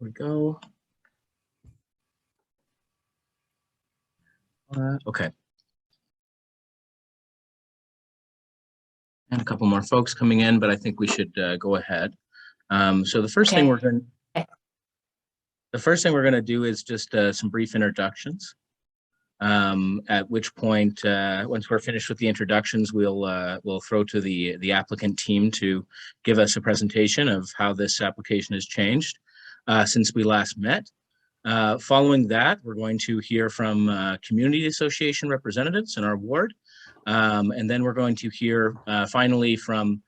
we go. Okay. And a couple more folks coming in, but I think we should go ahead. So the first thing we're going to do is just some brief introductions. At which point, once we're finished with the introductions, we'll throw to the applicant team to give us a presentation of how this application has changed since we last met. Following that, we're going to hear from community association representatives in our ward. And then we're going to hear finally from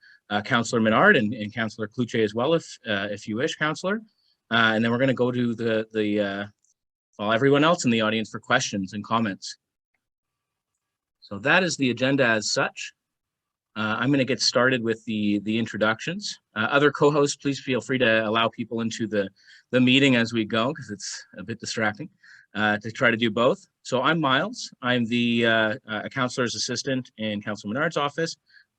Councillor Menard and Councillor Cloutier as well, if you wish, Councillor. And then we're going to go to everyone else in the audience for questions and comments. So that is the agenda as such. I'm going to get started with the introductions. Other co-hosts, please feel free to allow people into the meeting as we go, because it's a bit distracting to try to do both. So I'm Miles. I'm the councillor's assistant in Councillor Menard's office.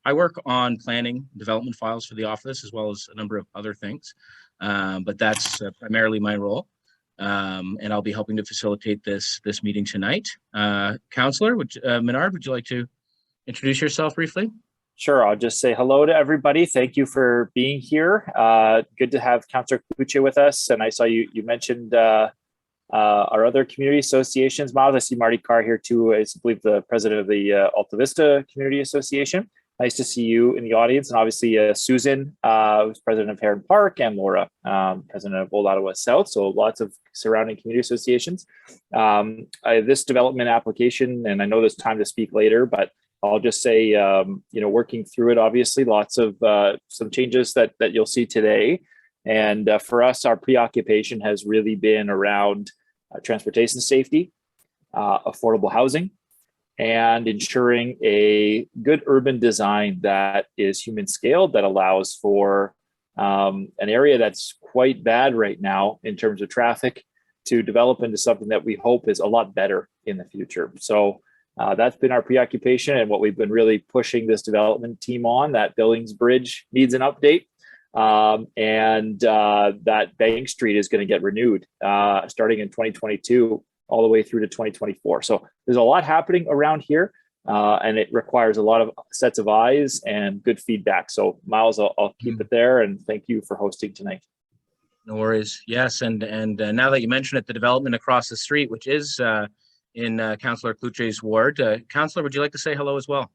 I work on planning development files for the office, as well as a number of other things, but that's primarily my role. And I'll be helping to facilitate this meeting tonight. Councillor Menard, would you like to introduce yourself briefly? Sure, I'll just say hello to everybody. Thank you for being here. Good to have Councillor Cloutier with us. And I saw you mentioned our other community associations. Miles, I see Marty Carr here too, I believe the president of the Alta Vista Community Association. Nice to see you in the audience. And obviously Susan, who's president of Heron Park, and Laura, president of Old Ottawa South. So lots of surrounding community associations. This development application, and I know there's time to speak later, but I'll just say, working through it, obviously, lots of some changes that you'll see today. And for us, our preoccupation has really been around transportation safety, affordable housing, and ensuring a good urban design that is human scaled, that allows for an area that's quite bad right now in terms of traffic to develop into something that we hope is a lot better in the future. So that's been our preoccupation and what we've been really pushing this development team on. That Billings Bridge needs an update, and that Bank Street is going to get renewed starting in 2022 all the way through to 2024. So there's a lot happening around here, and it requires a lot of sets of eyes and good feedback. So Miles, I'll keep it there, and thank you for hosting tonight. No worries. Yes, and now that you mention it, the development across the street, which is in Councillor Cloutier's ward. Councillor, would you like to say hello as well?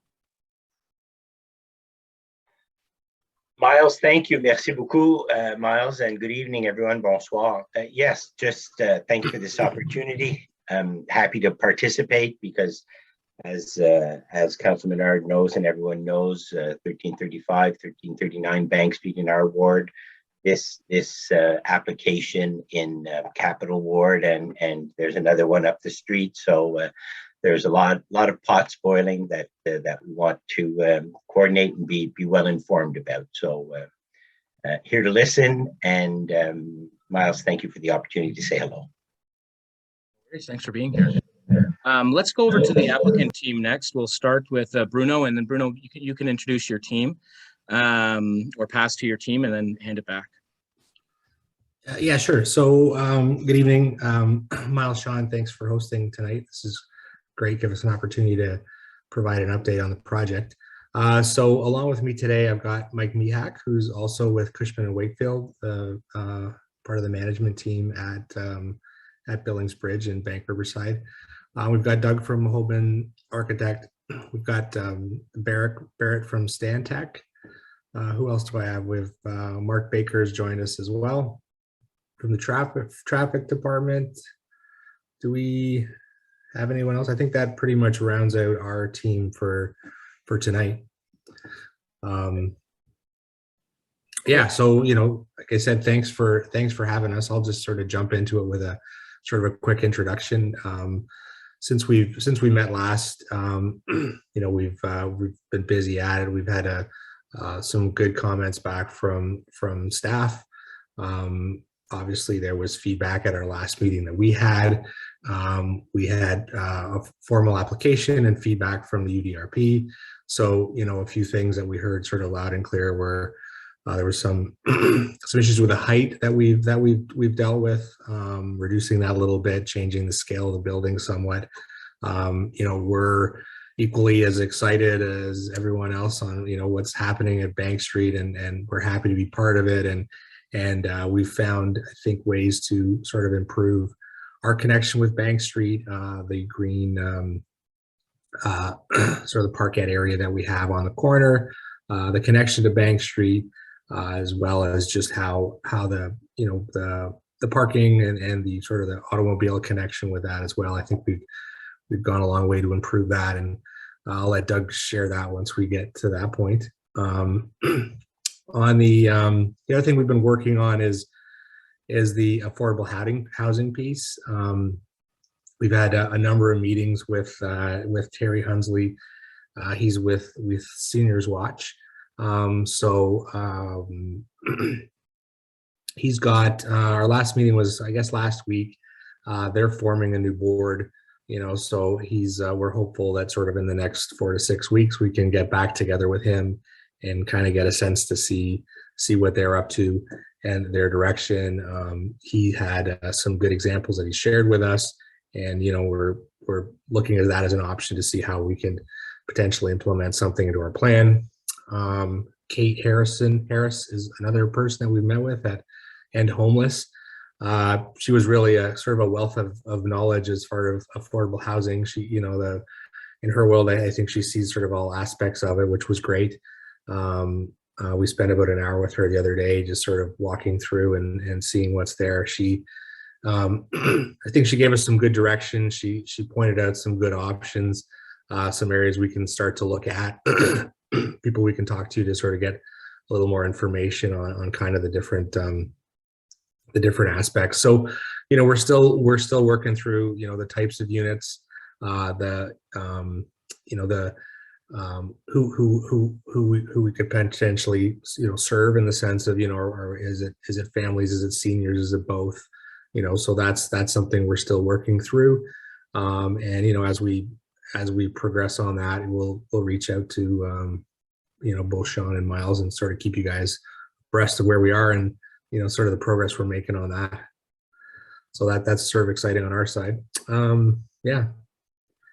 Miles, thank you. Merci beaucoup, Miles, and good evening, everyone. Bonsoir. Yes, just thank you for this opportunity. I'm happy to participate because, as Councilor Menard knows and everyone knows, 1335, 1339 Bank Street in our ward. This application in Capital Ward, and there's another one up the street. So there's a lot of pots boiling that we want to coordinate and be well informed about. So here to listen, and Miles, thank you for the opportunity to say hello. Thanks for being here. Let's go over to the applicant team next. We'll start with Bruno, and then Bruno, you can introduce your team. Or pass to your team and then hand it back. Yeah, sure. So good evening, Miles, Sean, thanks for hosting tonight. This is great. Give us an opportunity to provide an update on the project. So along with me today, I've got Mike Mihak, who's also with Cushman and Wakefield, part of the management team at Billings Bridge and Bank Riverside. We've got Doug from Hoban Architect. We've got Barrett from Stantec. Who else do I have? With Mark Baker's joined us as well from the traffic department. Do we have anyone else? I think that pretty much rounds out our team for tonight. Yeah, so like I said, thanks for having us. I'll just sort of jump into it with a sort of a quick introduction. Since we met last, we've been busy at it. We've had some good comments back from staff. Obviously, there was feedback at our last meeting that we had. We had a formal application and feedback from the UDRP. So, a few things that we heard sort of loud and clear were There was some some issues with the height that we've dealt with, reducing that a little bit, changing the scale of the building somewhat. We're equally as excited as everyone else on what's happening at Bank Street, and we're happy to be part of it. And we've found, I think, ways to sort of improve our connection with Bank Street, the green sort of the parkette area that we have on the corner, the connection to Bank Street, as well as just how the the parking and the sort of the automobile connection with that as well. I think we've gone a long way to improve that, and I'll let Doug share that once we get to that point. On the other thing we've been working on is the affordable housing piece. We've had a number of meetings with Terry Hunsley. He's with Seniors Watch. He's got our last meeting was, I guess, last week. They're forming a new board, so we're hopeful that sort of in the next 4 to 6 weeks we can get back together with him and kind of get a sense to see what they're up to and their direction. He had some good examples that he shared with us, and we're looking at that as an option to see how we can potentially implement something into our plan. Kate Harris is another person that we met with at End Homeless. She was really a sort of a wealth of knowledge as far as affordable housing. She, in her world, I think she sees sort of all aspects of it, which was great. We spent about an hour with her the other day, just sort of walking through and seeing what's there. She, I think she gave us some good direction. She pointed out some good options, some areas we can start to look at, people we can talk to sort of get a little more information on kind of the different aspects. So, we're still working through, the types of units, who we could potentially, serve in the sense of, or is it families, is it seniors, is it both? So that's something we're still working through. And, as we progress on that, we'll reach out to, both Sean and Miles and sort of keep you guys abreast of where we are and, sort of the progress we're making on that. So that's sort of exciting on our side. Yeah.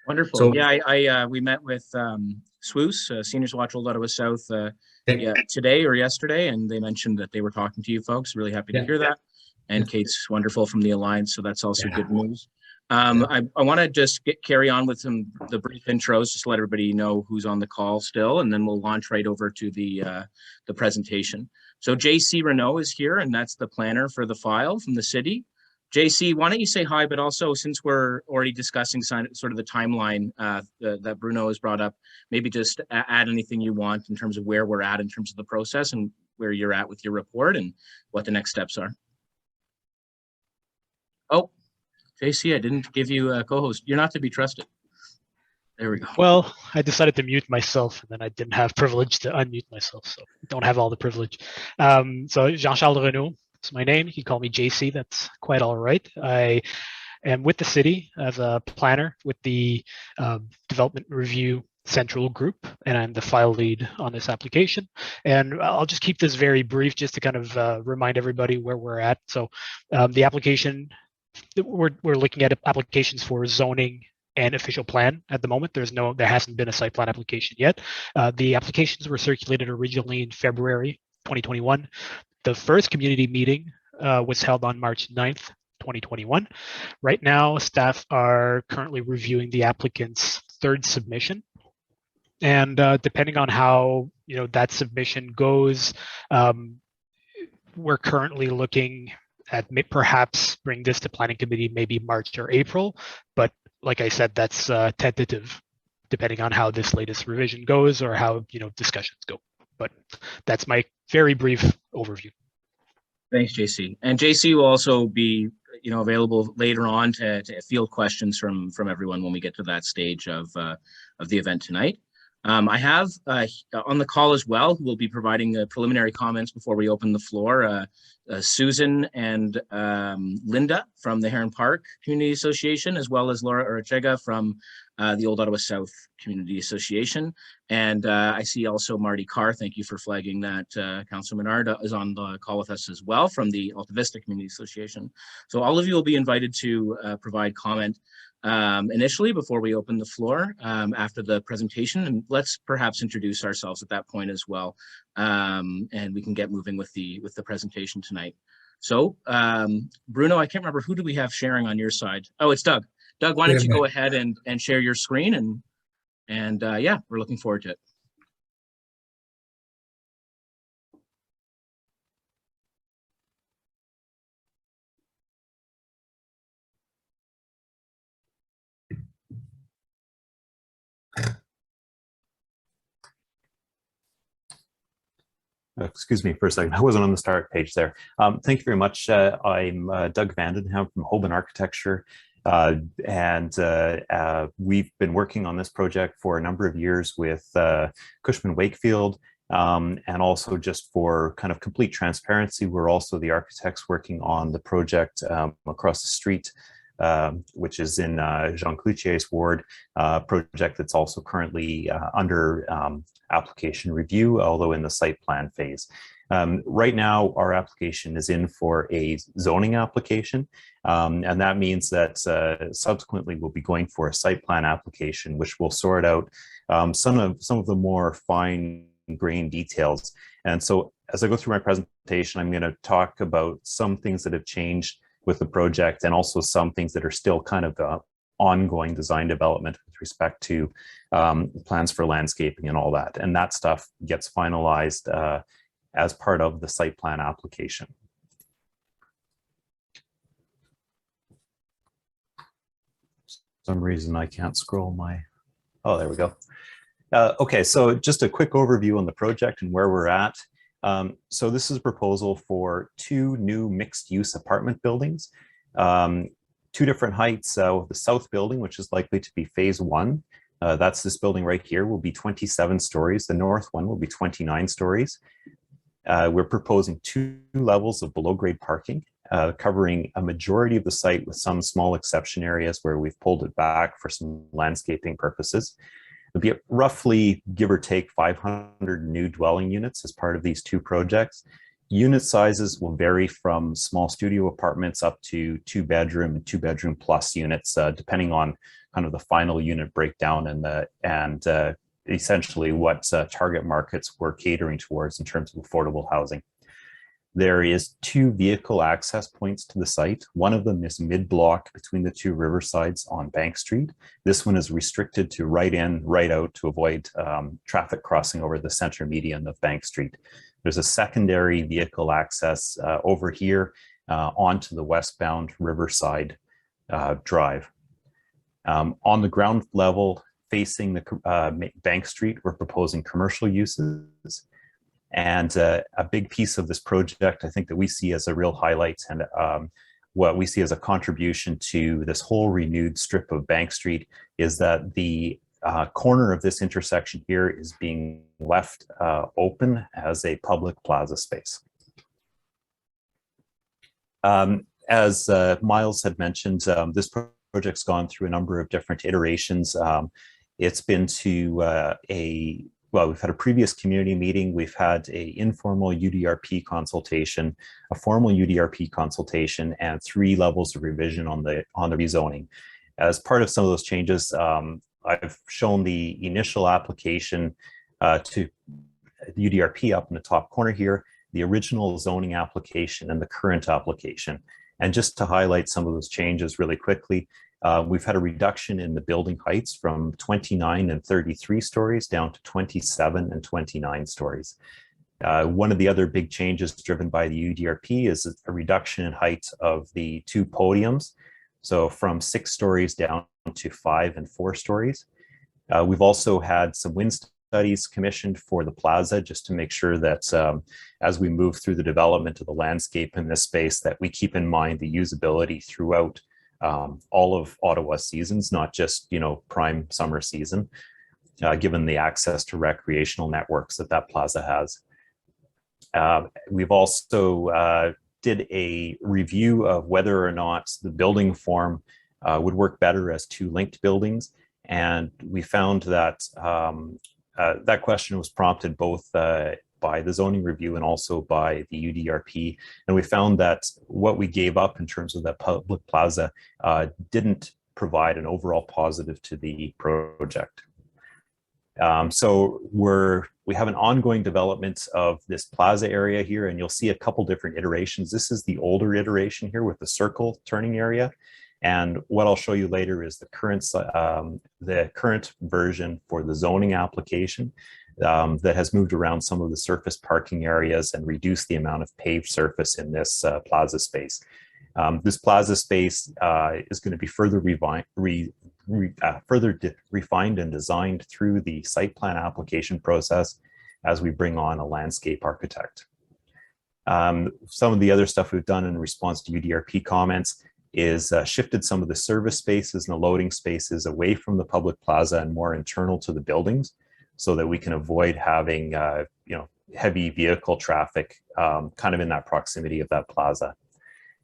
Wonderful. So, yeah, we met with SWOOS, Seniors Watch Old Ottawa South, today or yesterday, and they mentioned that they were talking to you folks. Really happy to hear that. And Kate's wonderful from the Alliance, so that's also good news. I want to just carry on with the brief intros, just to let everybody know who's on the call still, and then we'll launch right over to the presentation. So JC Renault is here, and that's the planner for the file from the city. JC, why don't you say hi, but also, since we're already discussing sort of the timeline that Bruno has brought up, maybe just add anything you want in terms of where we're at in terms of the process and where you're at with your report and what the next steps are. Oh, JC, I didn't give you a co-host. You're not to be trusted. There we go. Well, I decided to mute myself, and then I didn't have privilege to unmute myself, so I don't have all the privilege. So Jean-Charles Renault is my name. You can call me JC. That's quite all right. I am with the city as a planner with the Development Review Central Group, and I'm the file lead on this application. And I'll just keep this very brief just to kind of remind everybody where we're at. So the application, we're looking at applications for zoning and official plan at the moment. There hasn't been a site plan application yet. The applications were circulated originally in February 2021. The first community meeting was held on March 9th, 2021. Right now, staff are currently reviewing the applicant's third submission. And depending on how that submission goes, we're currently looking at perhaps bring this to planning committee maybe March or April, but like I said, that's tentative, depending on how this latest revision goes or how discussions go. But that's my very brief overview. Thanks, JC. And JC will also be available later on to field questions from everyone when we get to that stage of the event tonight. I have on the call as well, who will be providing preliminary comments before we open the floor, Susan and Linda from the Heron Park Community Association, as well as Laura Urachega from the Old Ottawa South Community Association. And I see also Marty Carr. Thank you for flagging that. Councilor Menard is on the call with us as well from the Alta Vista Community Association. So all of you will be invited to provide comment initially before we open the floor after the presentation. And let's perhaps introduce ourselves at that point as well. And we can get moving with the presentation tonight. So Bruno, I can't remember, who do we have sharing on your side? Oh, it's Doug. Doug, why don't you go ahead and share your screen, and yeah, we're looking forward to it. Excuse me for a second, I wasn't on the start page there. Thank you very much. I'm Doug Vandenham from Hoban Architecture. We've been working on this project for a number of years with Cushman Wakefield, and also just for kind of complete transparency, we're also the architects working on the project across the street, which is in Jean Cloutier's ward, project that's also currently under application review, although in the site plan phase. Right now, our application is in for a zoning application, and that means that subsequently we'll be going for a site plan application, which will sort out some of the more fine-grained details. And so as I go through my presentation, I'm going to talk about some things that have changed with the project, and also some things that are still kind of ongoing design development with respect to plans for landscaping and all that. And that stuff gets finalized as part of the site plan application. For some reason I can't scroll my, oh, there we go. Okay, so just a quick overview on the project and where we're at. So this is a proposal for 2 new mixed-use apartment buildings, 2 different heights. The south building, which is likely to be phase 1, that's this building right here, will be 27 stories. The north one will be 29 stories. We're proposing 2 levels of below-grade parking, covering a majority of the site with some small exception areas where we've pulled it back for some landscaping purposes. There'll be roughly, give or take, 500 new dwelling units as part of these 2 projects. Unit sizes will vary from small studio apartments up to 2-bedroom and 2-bedroom plus units, depending on kind of the final unit breakdown and essentially what target markets we're catering towards in terms of affordable housing. There is 2 vehicle access points to the site. One of them is mid-block between the 2 riversides on Bank Street. This one is restricted to right in, right out to avoid traffic crossing over the center median of Bank Street. There's a secondary vehicle access over here onto the westbound Riverside Drive. On the ground level, facing the Bank Street, we're proposing commercial uses. And a big piece of this project, I think, that we see as a real highlight, and what we see as a contribution to this whole renewed strip of Bank Street, is that the corner of this intersection here is being left open as a public plaza space. As Miles had mentioned, this project's gone through a number of different iterations. It's been to well, we've had a previous community meeting, we've had an informal UDRP consultation, a formal UDRP consultation, and 3 levels of revision on the rezoning. As part of some of those changes, I've shown the initial application to the UDRP up in the top corner here, the original zoning application and the current application. And just to highlight some of those changes really quickly, we've had a reduction in the building heights from 29 and 33 stories down to 27 and 29 stories. One of the other big changes driven by the UDRP is a reduction in height of the 2 podiums. So from 6 stories down to 5 and 4 stories. We've also had some wind studies commissioned for the plaza, just to make sure that as we move through the development of the landscape in this space, that we keep in mind the usability throughout all of Ottawa seasons, not just, you know, prime summer season, given the access to recreational networks that plaza has. We've also did a review of whether or not the building form would work better as 2 linked buildings. And we found that that question was prompted both by the zoning review and also by the UDRP. And we found that what we gave up in terms of that public plaza didn't provide an overall positive to the project. So we have an ongoing development of this plaza area here, and you'll see a couple different iterations. This is the older iteration here with the circle turning area. And what I'll show you later is the current version for the zoning application that has moved around some of the surface parking areas and reduced the amount of paved surface in this plaza space. This plaza space is going to be further refined and designed through the site plan application process as we bring on a landscape architect. Some of the other stuff we've done in response to UDRP comments is shifted some of the service spaces and the loading spaces away from the public plaza and more internal to the buildings, so that we can avoid having heavy vehicle traffic kind of in that proximity of that plaza.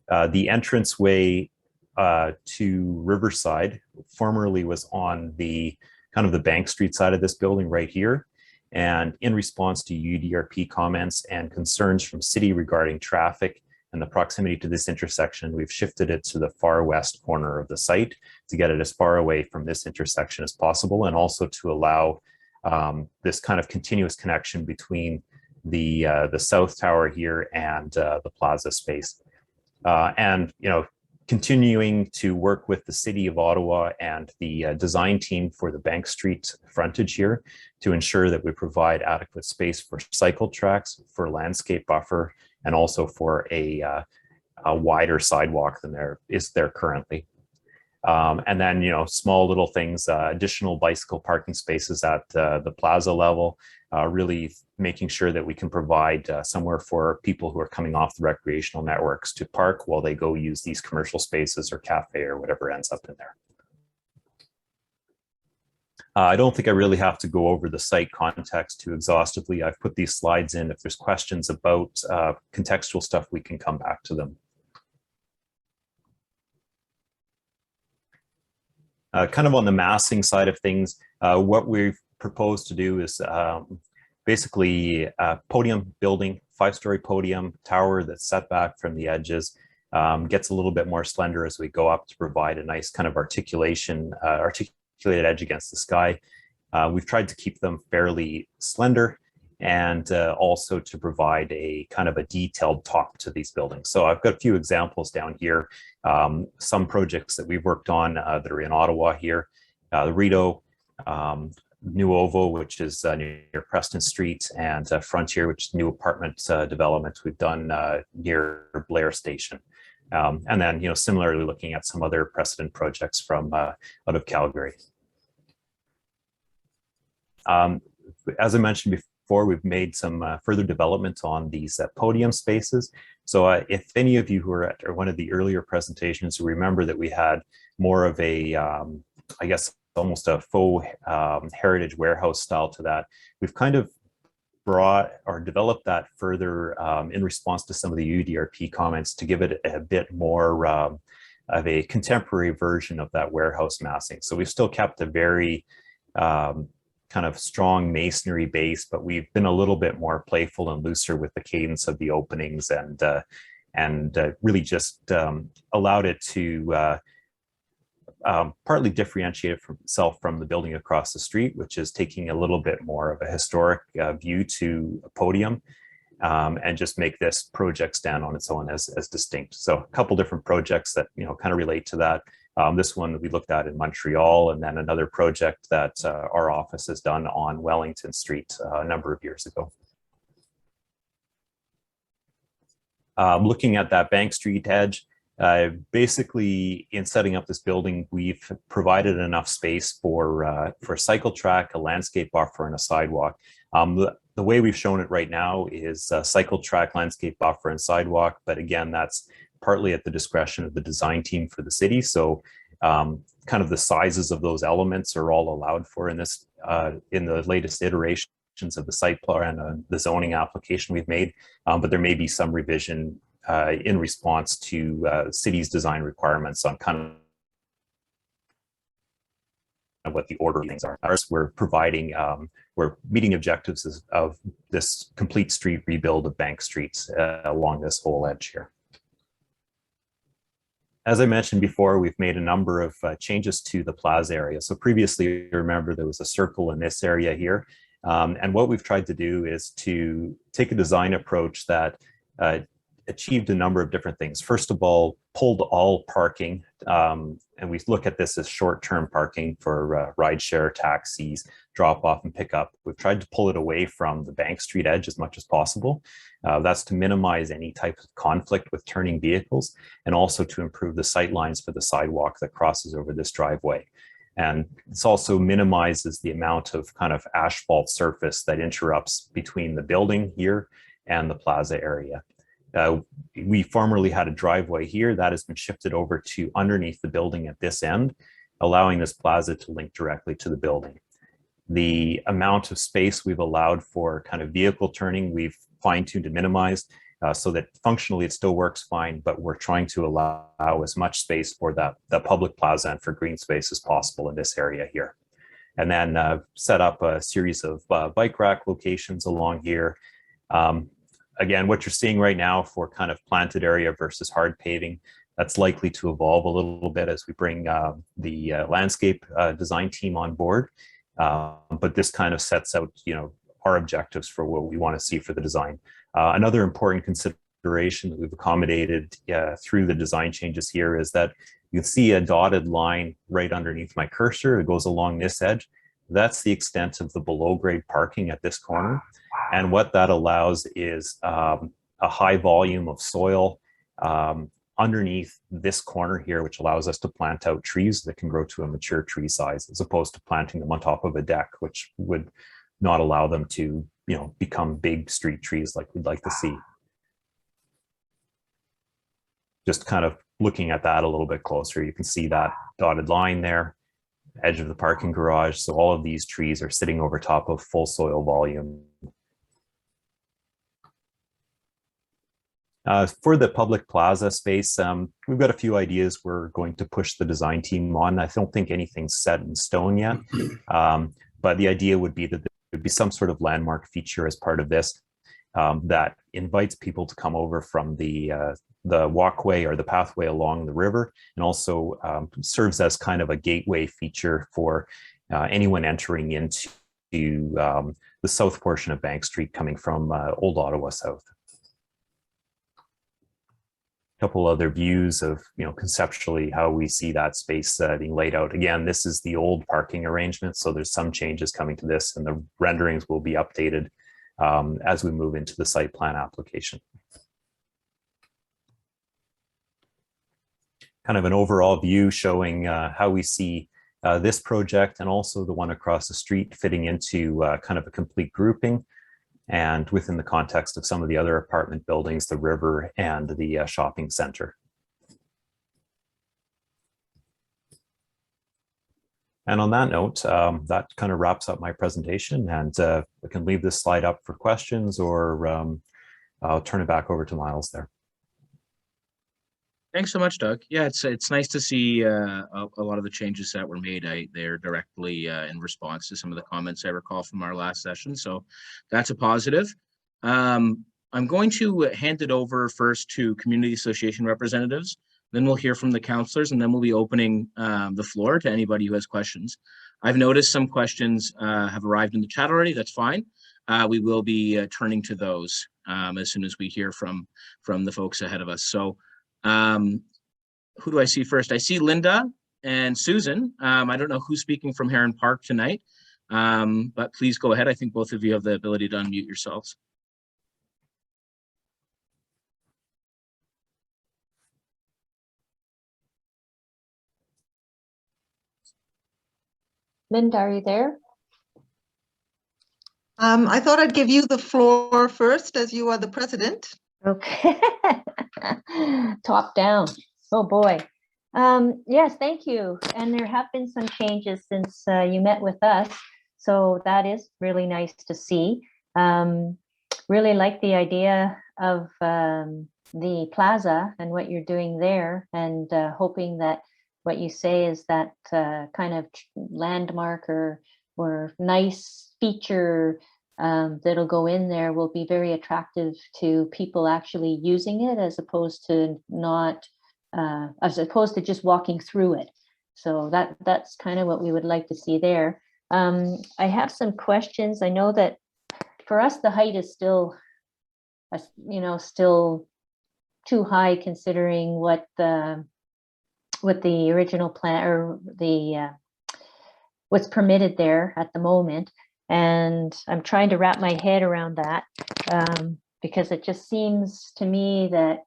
The entranceway to Riverside formerly was on the kind of the Bank Street side of this building right here. And in response to UDRP comments and concerns from city regarding traffic and the proximity to this intersection, we've shifted it to the far west corner of the site to get it as far away from this intersection as possible, and also to allow this kind of continuous connection between the south tower here and the plaza space. And continuing to work with the City of Ottawa and the design team for the Bank Street frontage here to ensure that we provide adequate space for cycle tracks, for landscape buffer, and also for a wider sidewalk than there is currently. And then, small little things, additional bicycle parking spaces at the plaza level, really making sure that we can provide somewhere for people who are coming off the recreational networks to park while they go use these commercial spaces or cafe or whatever ends up in there. I don't think I really have to go over the site context too exhaustively. I've put these slides in. If there's questions about contextual stuff, we can come back to them. Kind of on the massing side of things, what we've proposed to do is basically a podium building, 5-story podium tower that's set back from the edges, gets a little bit more slender as we go up to provide a nice kind of articulated edge against the sky. We've tried to keep them fairly slender and also to provide a kind of a detailed top to these buildings. So I've got a few examples down here. Some projects that we've worked on that are in Ottawa here, the Rideau, New Ovo, which is near Preston Street, and Frontier, which is new apartment development we've done near Blair Station. And then, similarly looking at some other precedent projects from out of Calgary. As I mentioned before, we've made some further development on these podium spaces. So if any of you who are at one of the earlier presentations remember that we had more of a, I guess, almost a faux heritage warehouse style to that, we've kind of brought or developed that further in response to some of the UDRP comments to give it a bit more of a contemporary version of that warehouse massing. So we've still kept a very kind of strong masonry base, but we've been a little bit more playful and looser with the cadence of the openings, and really just allowed it to partly differentiate itself from the building across the street, which is taking a little bit more of a historic view to a podium, and just make this project stand on its own as distinct. So a couple different projects that kind of relate to that. This one we looked at in Montreal, and then another project that our office has done on Wellington Street a number of years ago. Looking at that Bank Street edge, basically in setting up this building, we've provided enough space for a cycle track, a landscape buffer, and a sidewalk. The way we've shown it right now is a cycle track, landscape buffer, and sidewalk, but again, that's partly at the discretion of the design team for the city. So kind of the sizes of those elements are all allowed for in this in the latest iterations of the site plan and the zoning application we've made, but there may be some revision in response to city's design requirements on kind of of what the order of things are. First, we're providing, we're meeting objectives of this complete street rebuild of Bank Streets along this whole edge here. As I mentioned before, we've made a number of changes to the plaza area. So previously, remember, there was a circle in this area here. And what we've tried to do is to take a design approach that achieved a number of different things. First of all, pulled all parking, and we look at this as short-term parking for rideshare, taxis, drop-off and pick-up. We've tried to pull it away from the Bank Street edge as much as possible. That's to minimize any type of conflict with turning vehicles, and also to improve the sight lines for the sidewalk that crosses over this driveway. And this also minimizes the amount of kind of asphalt surface that interrupts between the building here and the plaza area. We formerly had a driveway here that has been shifted over to underneath the building at this end, allowing this plaza to link directly to the building. The amount of space we've allowed for kind of vehicle turning, we've fine-tuned and minimized so that functionally it still works fine, but we're trying to allow as much space for that public plaza and for green space as possible in this area here. And then set up a series of bike rack locations along here. Again, what you're seeing right now for kind of planted area versus hard paving, that's likely to evolve a little bit as we bring the landscape design team on board. But this kind of sets out, our objectives for what we want to see for the design. Another important consideration that we've accommodated through the design changes here is that you can see a dotted line right underneath my cursor. It goes along this edge. That's the extent of the below grade parking at this corner. And what that allows is a high volume of soil underneath this corner here, which allows us to plant out trees that can grow to a mature tree size, as opposed to planting them on top of a deck, which would not allow them to, become big street trees like we'd like to see. Just kind of looking at that a little bit closer, you can see that dotted line there, edge of the parking garage. So all of these trees are sitting over top of full soil volume. For the public plaza space, we've got a few ideas we're going to push the design team on. I don't think anything's set in stone yet, but the idea would be that there would be some sort of landmark feature as part of this that invites people to come over from the walkway or the pathway along the river, and also serves as kind of a gateway feature for anyone entering into the south portion of Bank Street coming from Old Ottawa South. Couple other views of, conceptually how we see that space being laid out. Again, this is the old parking arrangement, so there's some changes coming to this, and the renderings will be updated as we move into the site plan application. Kind of an overall view showing how we see this project and also the one across the street fitting into kind of a complete grouping, and within the context of some of the other apartment buildings, the river and the shopping center. And on that note, that kind of wraps up my presentation, and I can leave this slide up for questions, or I'll turn it back over to Miles there. Thanks so much, Doug. Yeah, it's nice to see a lot of the changes that were made. They're directly in response to some of the comments I recall from our last session. So that's a positive. I'm going to hand it over first to community association representatives. Then we'll hear from the councillors, and then we'll be opening the floor to anybody who has questions. I've noticed some questions have arrived in the chat already. That's fine. We will be turning to those as soon as we hear from the folks ahead of us. So who do I see first? I see Linda and Susan. I don't know who's speaking from Heron Park tonight, but please go ahead. I think both of you have the ability to unmute yourselves. Linda, are you there? I thought I'd give you the floor first, as you are the president. Okay. Top down. Oh boy. Yes, thank you. And there have been some changes since you met with us. So that is really nice to see. Really like the idea of the plaza and what you're doing there, and hoping that what you say is that kind of landmark or nice feature that'll go in there will be very attractive to people actually using it, as opposed to just walking through it. So that's kind of what we would like to see there. I have some questions. I know that for us, the height is still, still too high considering what the original plan or what's permitted there at the moment. And I'm trying to wrap my head around that because it just seems to me that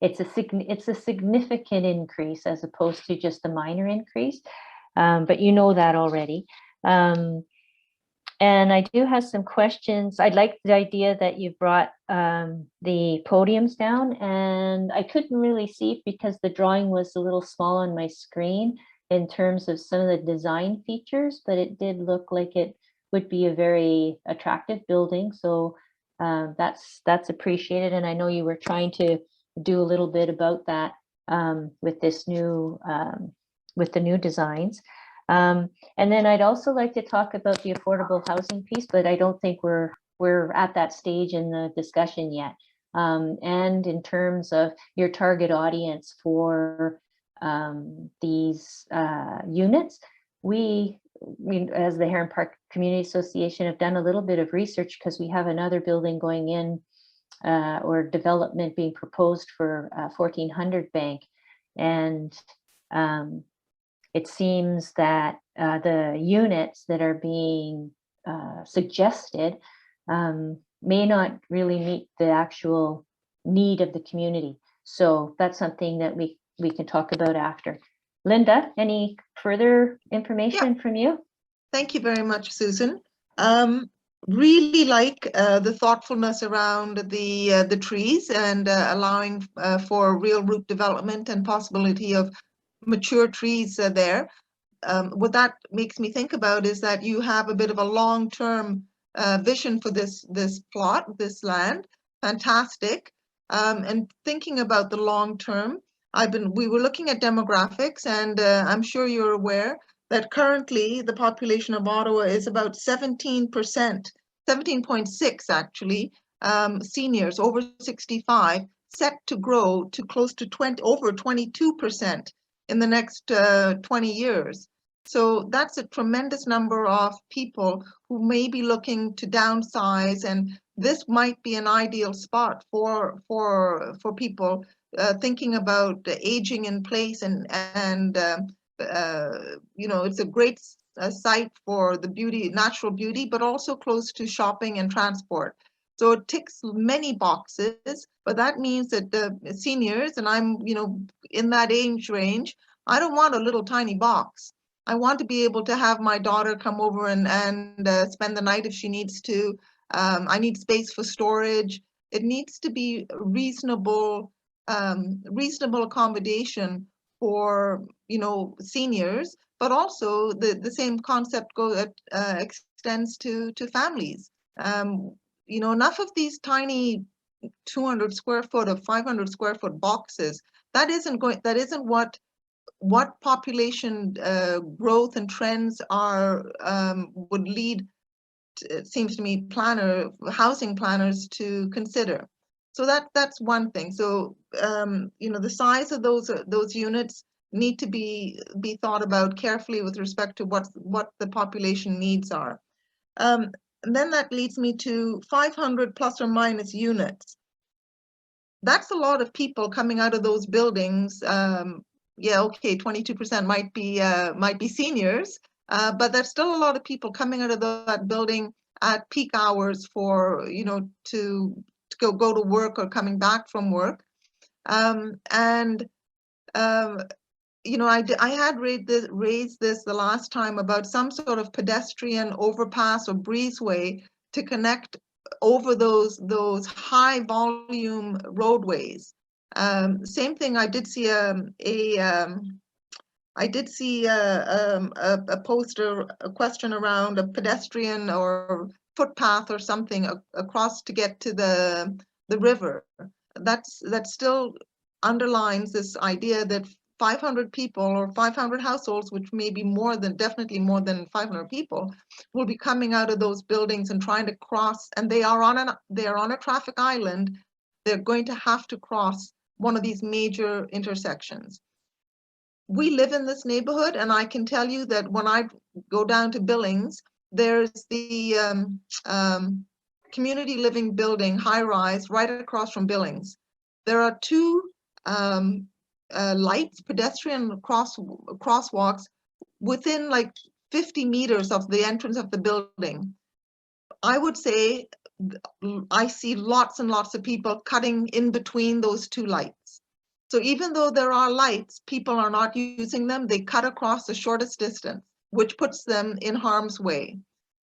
it's a significant increase as opposed to just a minor increase. But you know that already. And I do have some questions. I like the idea that you brought the podiums down, and I couldn't really see because the drawing was a little small on my screen in terms of some of the design features, but it did look like it would be a very attractive building. So that's appreciated. And I know you were trying to do a little bit about that with this new, with the new designs. And then I'd also like to talk about the affordable housing piece, but I don't think we're at that stage in the discussion yet. And in terms of your target audience for these units, we, as the Heron Park Community Association, have done a little bit of research because we have another building going in or development being proposed for 1400 Bank. And it seems that the units that are being suggested may not really meet the actual need of the community. So that's something that we can talk about after. Linda, any further information from you? Thank you very much, Susan. Really like the thoughtfulness around the trees and allowing for real root development and possibility of mature trees there. What that makes me think about is that you have a bit of a long-term vision for this plot, this land. Fantastic. And thinking about the long term, we were looking at demographics, and I'm sure you're aware that currently the population of Ottawa is about 17%, 17.6 actually, seniors over 65, set to grow to close to over 22% in the next 20 years. So that's a tremendous number of people who may be looking to downsize, and this might be an ideal spot for people thinking about aging in place, and it's a great site for the beauty, natural beauty, but also close to shopping and transport. So it ticks many boxes, but that means that the seniors, and I'm in that age range, I don't want a little tiny box. I want to be able to have my daughter come over and spend the night if she needs to. I need space for storage. It needs to be reasonable accommodation for seniors, but also the same concept extends to families. Enough of these tiny 200 square foot or 500 square foot boxes. That isn't what population growth and trends are would lead, it seems to me, housing planners to consider. So that's one thing. So the size of those units need to be thought about carefully with respect to what the population needs are. And then that leads me to 500 plus or minus units. That's a lot of people coming out of those buildings. Yeah, okay, 22% might be seniors, but there's still a lot of people coming out of that building at peak hours for to go to work or coming back from work. I had raised this the last time about some sort of pedestrian overpass or breezeway to connect over those high volume roadways. Same thing. I did see a poster, a question around a pedestrian or footpath or something across to get to the river. That still underlines this idea that 500 people or 500 households, which may be more than, definitely more than 500 people, will be coming out of those buildings and trying to cross, and they are on a traffic island. They're going to have to cross one of these major intersections. We live in this neighborhood, and I can tell you that when I go down to Billings, there's the community living building, high rise, right across from Billings. There are two lights, pedestrian crosswalks within like 50 meters of the entrance of the building. I would say I see lots and lots of people cutting in between those two lights. So even though there are lights, people are not using them. They cut across the shortest distance, which puts them in harm's way.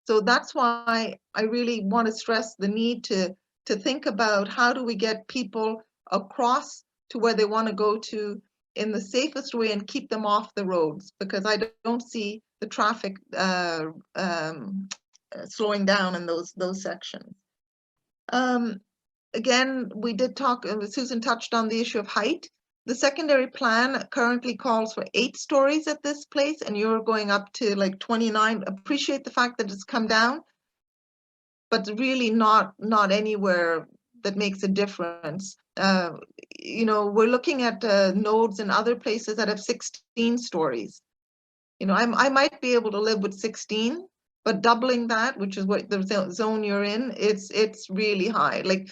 So that's why I really want to stress the need to think about how do we get people across to where they want to go to in the safest way and keep them off the roads, because I don't see the traffic slowing down in those sections. Again, we did talk, Susan touched on the issue of height. The secondary plan currently calls for 8 stories at this place, and you're going up to like 29. Appreciate the fact that it's come down, but really not anywhere that makes a difference. You know, we're looking at nodes in other places that have 16 stories. You know, I might be able to live with 16, but doubling that, which is what the zone you're in, it's really high. Like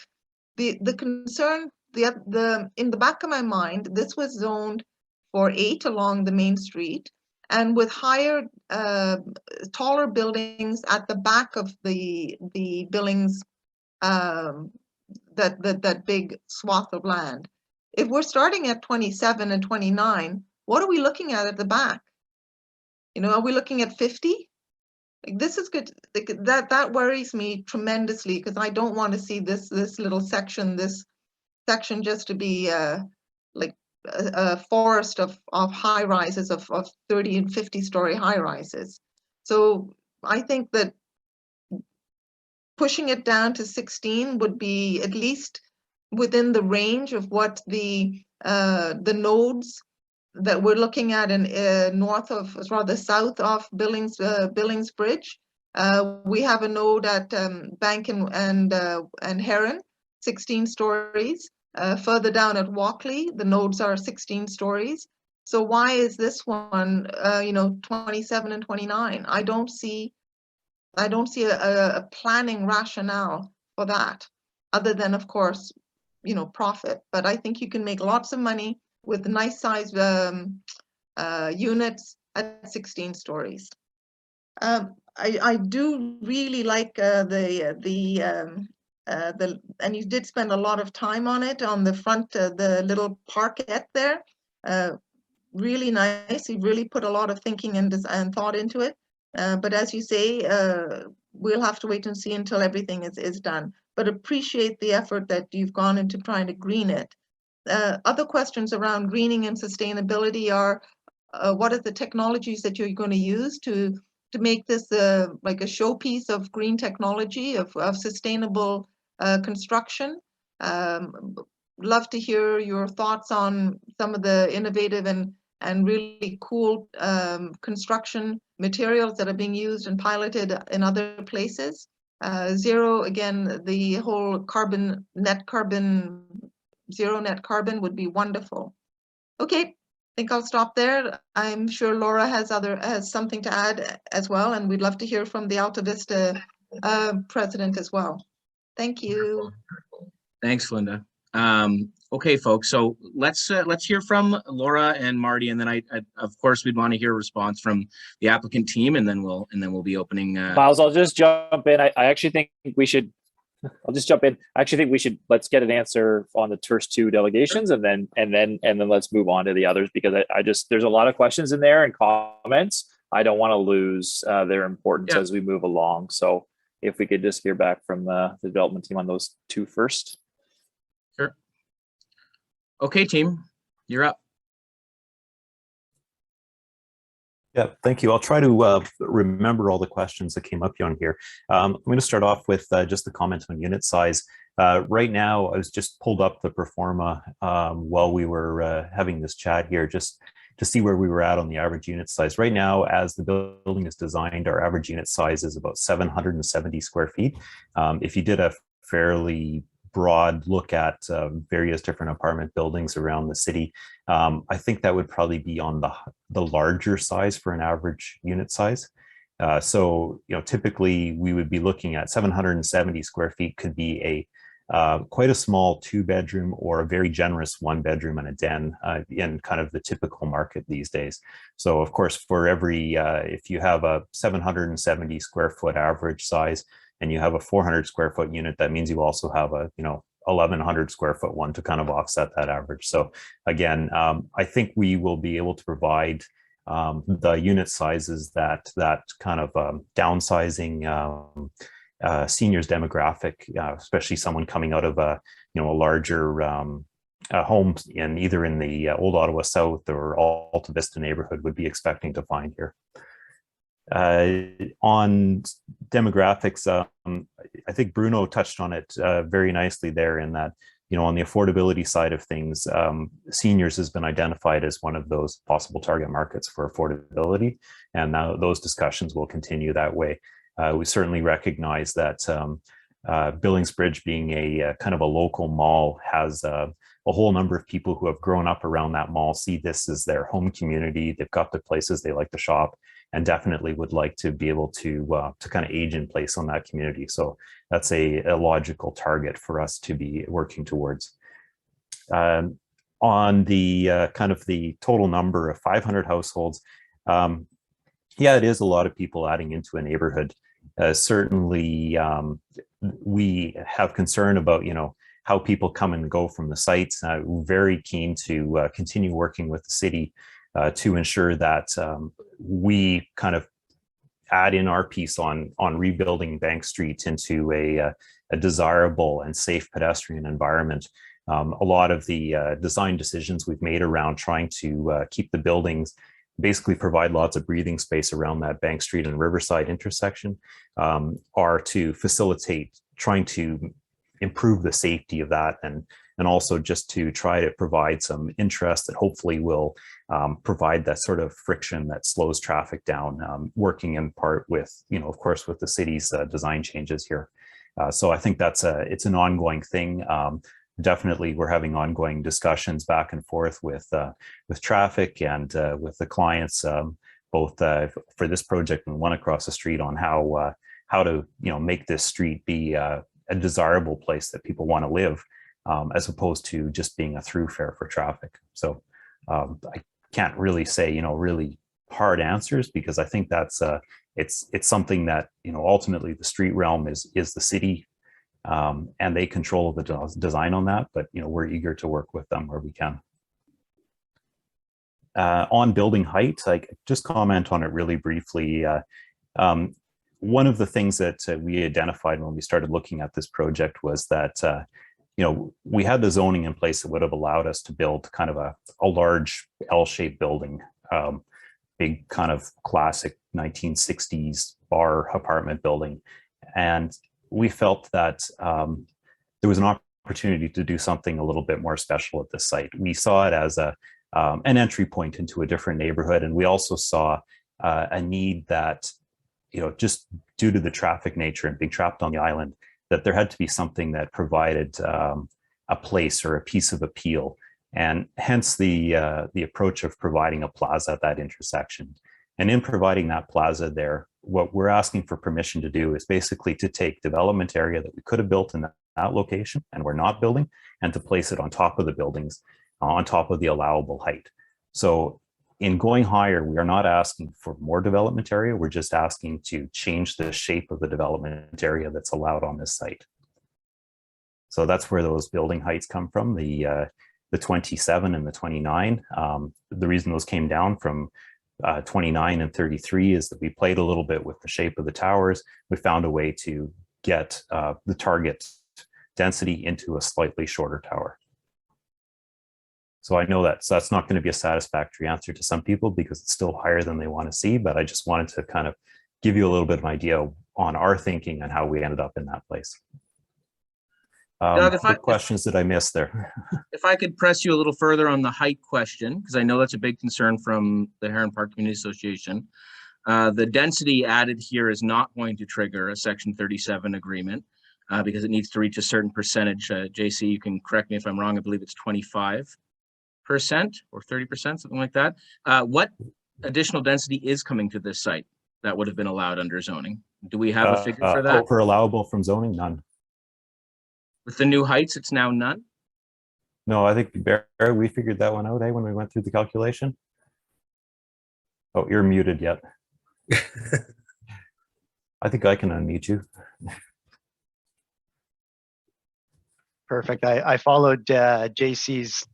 the concern, in the back of my mind, this was zoned for 8 along the main street, and with higher, taller buildings at the back of the Billings, that big swath of land. If we're starting at 27 and 29, what are we looking at the back? You know, are we looking at 50? Like, this is good. Like, that worries me tremendously, because I don't want to see this little section, just to be like a forest of high rises of 30 and 50-story high rises. So I think that pushing it down to 16 would be at least within the range of what the nodes that we're looking at in north of, rather south of Billings Bridge. We have a node at Bank and Heron, 16 stories. Further down at Walkley, the nodes are 16 stories. So why is this one, you know, 27 and 29? I don't see a planning rationale for that, other than, of course, you know, profit. But I think you can make lots of money with nice size units at 16 stories. I do really like and you did spend a lot of time on it, on the front, the little parkette there. Really nice. You really put a lot of thinking and thought into it. But as you say, we'll have to wait and see until everything is done. But appreciate the effort that you've gone into trying to green it. Other questions around greening and sustainability are, what are the technologies that you're going to use to make this like a showpiece of green technology, of sustainable construction? Love to hear your thoughts on some of the innovative and really cool construction materials that are being used and piloted in other places. Zero, again, the whole zero net carbon would be wonderful. Okay, I think I'll stop there. I'm sure Laura has something to add as well, and we'd love to hear from the Alta Vista president as well. Thank you. Thanks, Linda. Okay, folks, so let's hear from Laura and Marty, and then I of course we'd want to hear a response from the applicant team, and then we'll be opening. Miles, I'll just jump in. I actually think we should. I'll just jump in. I actually think let's get an answer on the first 2 delegations, and then let's move on to the others, because I just, there's a lot of questions in there and comments. I don't want to lose their importance as we move along. So if we could just hear back from the development team on those 2 first. Sure. Okay, team, you're up. Yeah, thank you. I'll try to remember all the questions that came up on here. I'm going to start off with just the comment on unit size. Right now, I was just pulled up the Performa while we were having this chat here, just to see where we were at on the average unit size. Right now, as the building is designed, our average unit size is about 770 square feet. If you did a fairly broad look at various different apartment buildings around the city, I think that would probably be on the larger size for an average unit size. So, typically we would be looking at 770 square feet could be a quite a small 2-bedroom or a very generous 1-bedroom and a den in kind of the typical market these days. So of course, for every, if you have a 770 square foot average size and you have a 400 square foot unit, that means you also have a, 1100 square foot one to kind of offset that average. So again, I think we will be able to provide the unit sizes that kind of downsizing seniors demographic, especially someone coming out of a larger home either in the Old Ottawa South or Alta Vista neighborhood would be expecting to find here. On demographics, I think Bruno touched on it very nicely there in that, on the affordability side of things, seniors has been identified as one of those possible target markets for affordability. And now those discussions will continue that way. We certainly recognize that Billingsbridge being a kind of a local mall has a whole number of people who have grown up around that mall, see this as their home community. They've got the places they like to shop and definitely would like to be able to kind of age in place on that community. So that's a logical target for us to be working towards. On the kind of the total number of 500 households, yeah, it is a lot of people adding into a neighborhood. Certainly, we have concern about, how people come and go from the sites. We're very keen to continue working with the city to ensure that we kind of add in our piece on rebuilding Bank Street into a desirable and safe pedestrian environment. A lot of the design decisions we've made around trying to keep the buildings, basically provide lots of breathing space around that Bank Street and Riverside intersection, are to facilitate trying to improve the safety of that and also just to try to provide some interest that hopefully will provide that sort of friction that slows traffic down, working in part with, of course, with the city's design changes here. So I think it's an ongoing thing. Definitely, we're having ongoing discussions back and forth with traffic and with the clients, both for this project and one across the street, on how to make this street be a desirable place that people want to live, as opposed to just being a thoroughfare for traffic. So I can't really say really hard answers, because I think that's it's something that ultimately the street realm is the city. And they control the design on that, but we're eager to work with them where we can. On building height, I just comment on it really briefly. One of the things that we identified when we started looking at this project was that we had the zoning in place that would have allowed us to build kind of a large L-shaped building, big kind of classic 1960s bar apartment building, and we felt that there was an opportunity to do something a little bit more special at this site. We saw it as an entry point into a different neighborhood, and we also saw a need that, just due to the traffic nature and being trapped on the island, that there had to be something that provided a place or a piece of appeal, and hence the approach of providing a plaza at that intersection. And in providing that plaza there, what we're asking for permission to do is basically to take development area that we could have built in that location and we're not building, and to place it on top of the buildings, on top of the allowable height. So in going higher, we are not asking for more development area. We're just asking to change the shape of the development area that's allowed on this site. So that's where those building heights come from, the 27 and the 29. The reason those came down from 29 and 33 is that we played a little bit with the shape of the towers. We found a way to get the target density into a slightly shorter tower. So I know that's not going to be a satisfactory answer to some people, because it's still higher than they want to see, but I just wanted to kind of give you a little bit of an idea on our thinking and how we ended up in that place. Doug, What questions did I miss there? if I could press you a little further on the height question, because I know that's a big concern from the Heron Park Community Association. The density added here is not going to trigger a Section 37 agreement because it needs to reach a certain percentage. JC, you can correct me if I'm wrong. I believe it's 25% or 30%, something like that. What additional density is coming to this site that would have been allowed under zoning? Do we have a figure for that? For allowable from zoning, none. With the new heights, it's now none? No, I think Barry, we figured that one out, when we went through the calculation. Oh, you're muted yet. I think I can unmute you. Perfect. I followed JC's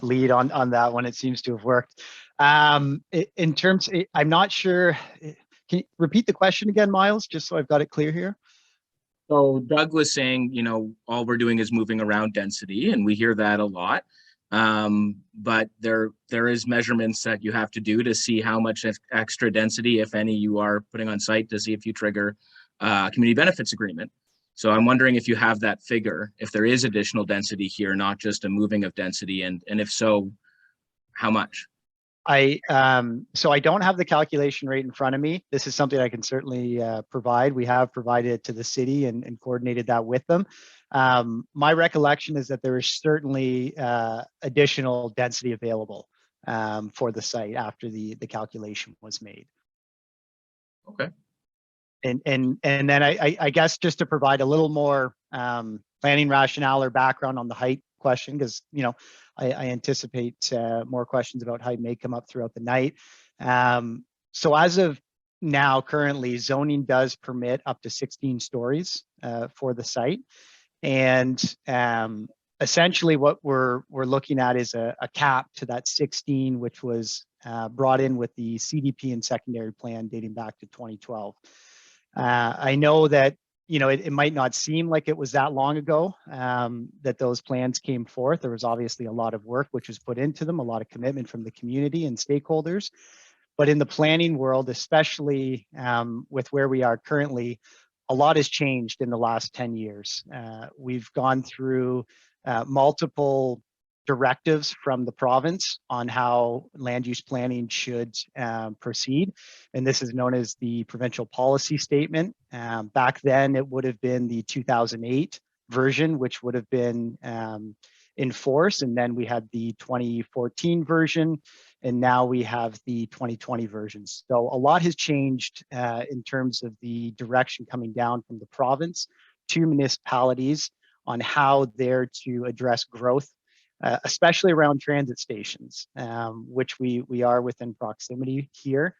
lead on that one. It seems to have worked. In terms, I'm not sure. Can you repeat the question again, Miles, just so I've got it clear here? So Doug was saying, you know, all we're doing is moving around density, and we hear that a lot. But there is measurements that you have to do to see how much extra density, if any, you are putting on site to see if you trigger a community benefits agreement. So I'm wondering if you have that figure, if there is additional density here, not just a moving of density, and if so, how much? So I don't have the calculation rate in front of me. This is something I can certainly provide. We have provided it to the city and coordinated that with them. My recollection is that there is certainly additional density available for the site after the calculation was made. Okay. And then I guess just to provide a little more planning rationale or background on the height question, because you know I anticipate more questions about height may come up throughout the night. So as of now, currently zoning does permit up to 16 stories for the site, and essentially what we're looking at is a cap to that 16, which was brought in with the CDP and secondary plan dating back to 2012. I know that, you know, it might not seem like it was that long ago that those plans came forth. There was obviously a lot of work which was put into them, a lot of commitment from the community and stakeholders. But in the planning world, especially with where we are currently, a lot has changed in the last 10 years. We've gone through multiple directives from the province on how land use planning should proceed. And this is known as the provincial policy statement. Back then, it would have been the 2008 version, which would have been in force. And then we had the 2014 version, and now we have the 2020 versions. So a lot has changed in terms of the direction coming down from the province to municipalities on how they're to address growth, especially around transit stations, which we are within proximity here.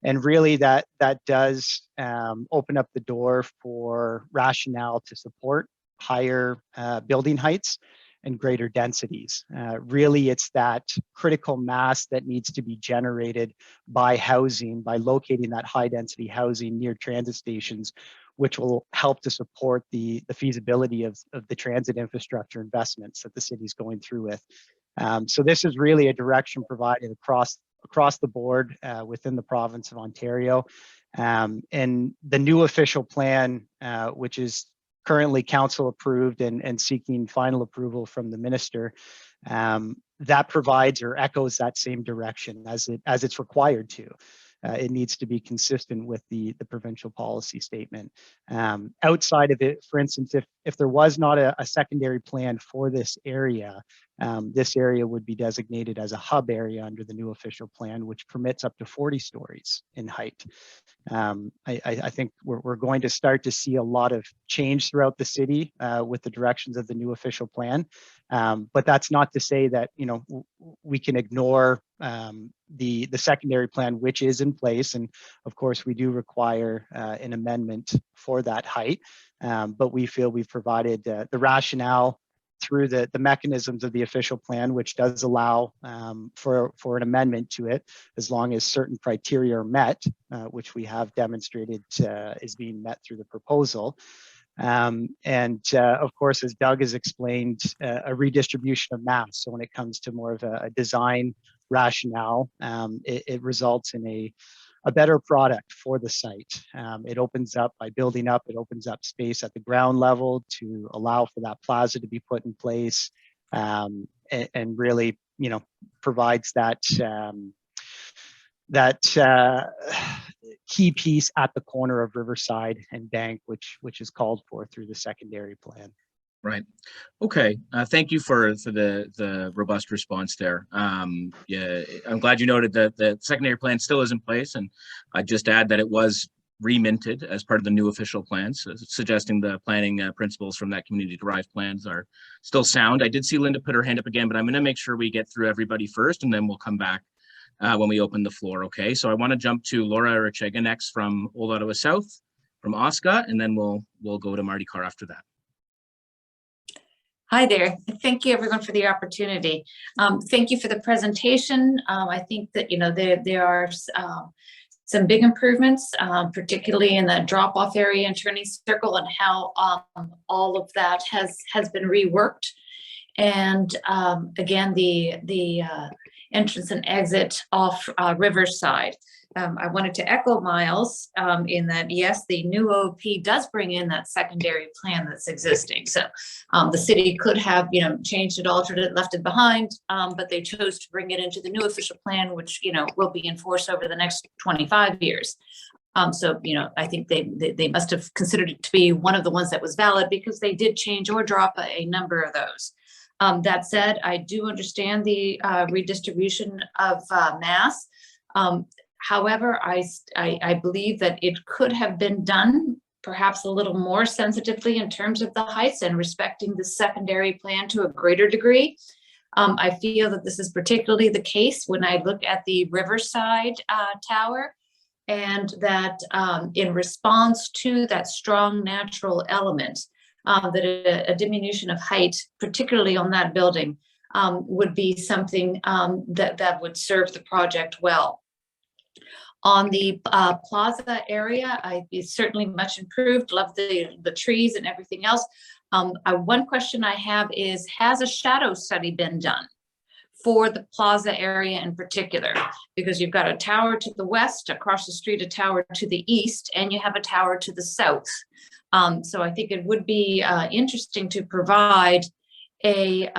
And really that does open up the door for rationale to support higher building heights and greater densities. Really, it's that critical mass that needs to be generated by housing, by locating that high density housing near transit stations, which will help to support the feasibility of the transit infrastructure investments that the city's going through with. So this is really a direction provided across the board within the province of Ontario. And the new official plan, which is currently council approved and seeking final approval from the minister, that provides or echoes that same direction as it's required to. It needs to be consistent with the provincial policy statement. Outside of it, for instance, if there was not a secondary plan for this area would be designated as a hub area under the new official plan, which permits up to 40 stories in height. I think we're going to start to see a lot of change throughout the city with the directions of the new official plan. But that's not to say that, you know, we can ignore the secondary plan, which is in place. And of course, we do require an amendment for that height. But we feel we've provided the rationale through the mechanisms of the official plan, which does allow for an amendment to it, as long as certain criteria are met, which we have demonstrated is being met through the proposal. Of course, as Doug has explained, a redistribution of mass. So when it comes to more of a design rationale, it results in a better product for the site. It opens up, by building up, it opens up space at the ground level to allow for that plaza to be put in place, and really, you know, provides that key piece at the corner of Riverside and Bank, which is called for through the secondary plan. Right. Okay. Thank you for the robust response there. Yeah, I'm glad you noted that the secondary plan still is in place, and I'd just add that it was reminted as part of the new official plans, suggesting the planning principles from that community-derived plans are still sound. I did see Linda put her hand up again, but I'm going to make sure we get through everybody first, and then we'll come back when we open the floor. Okay. So I want to jump to Laura Arachega next from Old Ottawa South, from OSCA, and then we'll go to Marty Carr after that. Hi there. Thank you everyone for the opportunity. Thank you for the presentation. I think that, you know, there are some big improvements, particularly in the drop-off area and turning circle, and how all of that has been reworked. And again, the entrance and exit off Riverside. I wanted to echo Miles in that, yes, the new OP does bring in that secondary plan that's existing. So the city could have, you know, changed it, altered it, left it behind, but they chose to bring it into the new official plan, which, you know, will be enforced over the next 25 years. So, you know, I think they must have considered it to be one of the ones that was valid, because they did change or drop a number of those. That said, I do understand the redistribution of mass. However, I believe that it could have been done perhaps a little more sensitively in terms of the heights and respecting the secondary plan to a greater degree. I feel that this is particularly the case when I look at the Riverside Tower, and that in response to that strong natural element, that a diminution of height, particularly on that building, would be something that would serve the project well. On the plaza area, it's certainly much improved. Love the trees and everything else. One question I have is, has a shadow study been done for the plaza area in particular? Because you've got a tower to the west, across the street, a tower to the east, and you have a tower to the south. So I think it would be interesting to provide a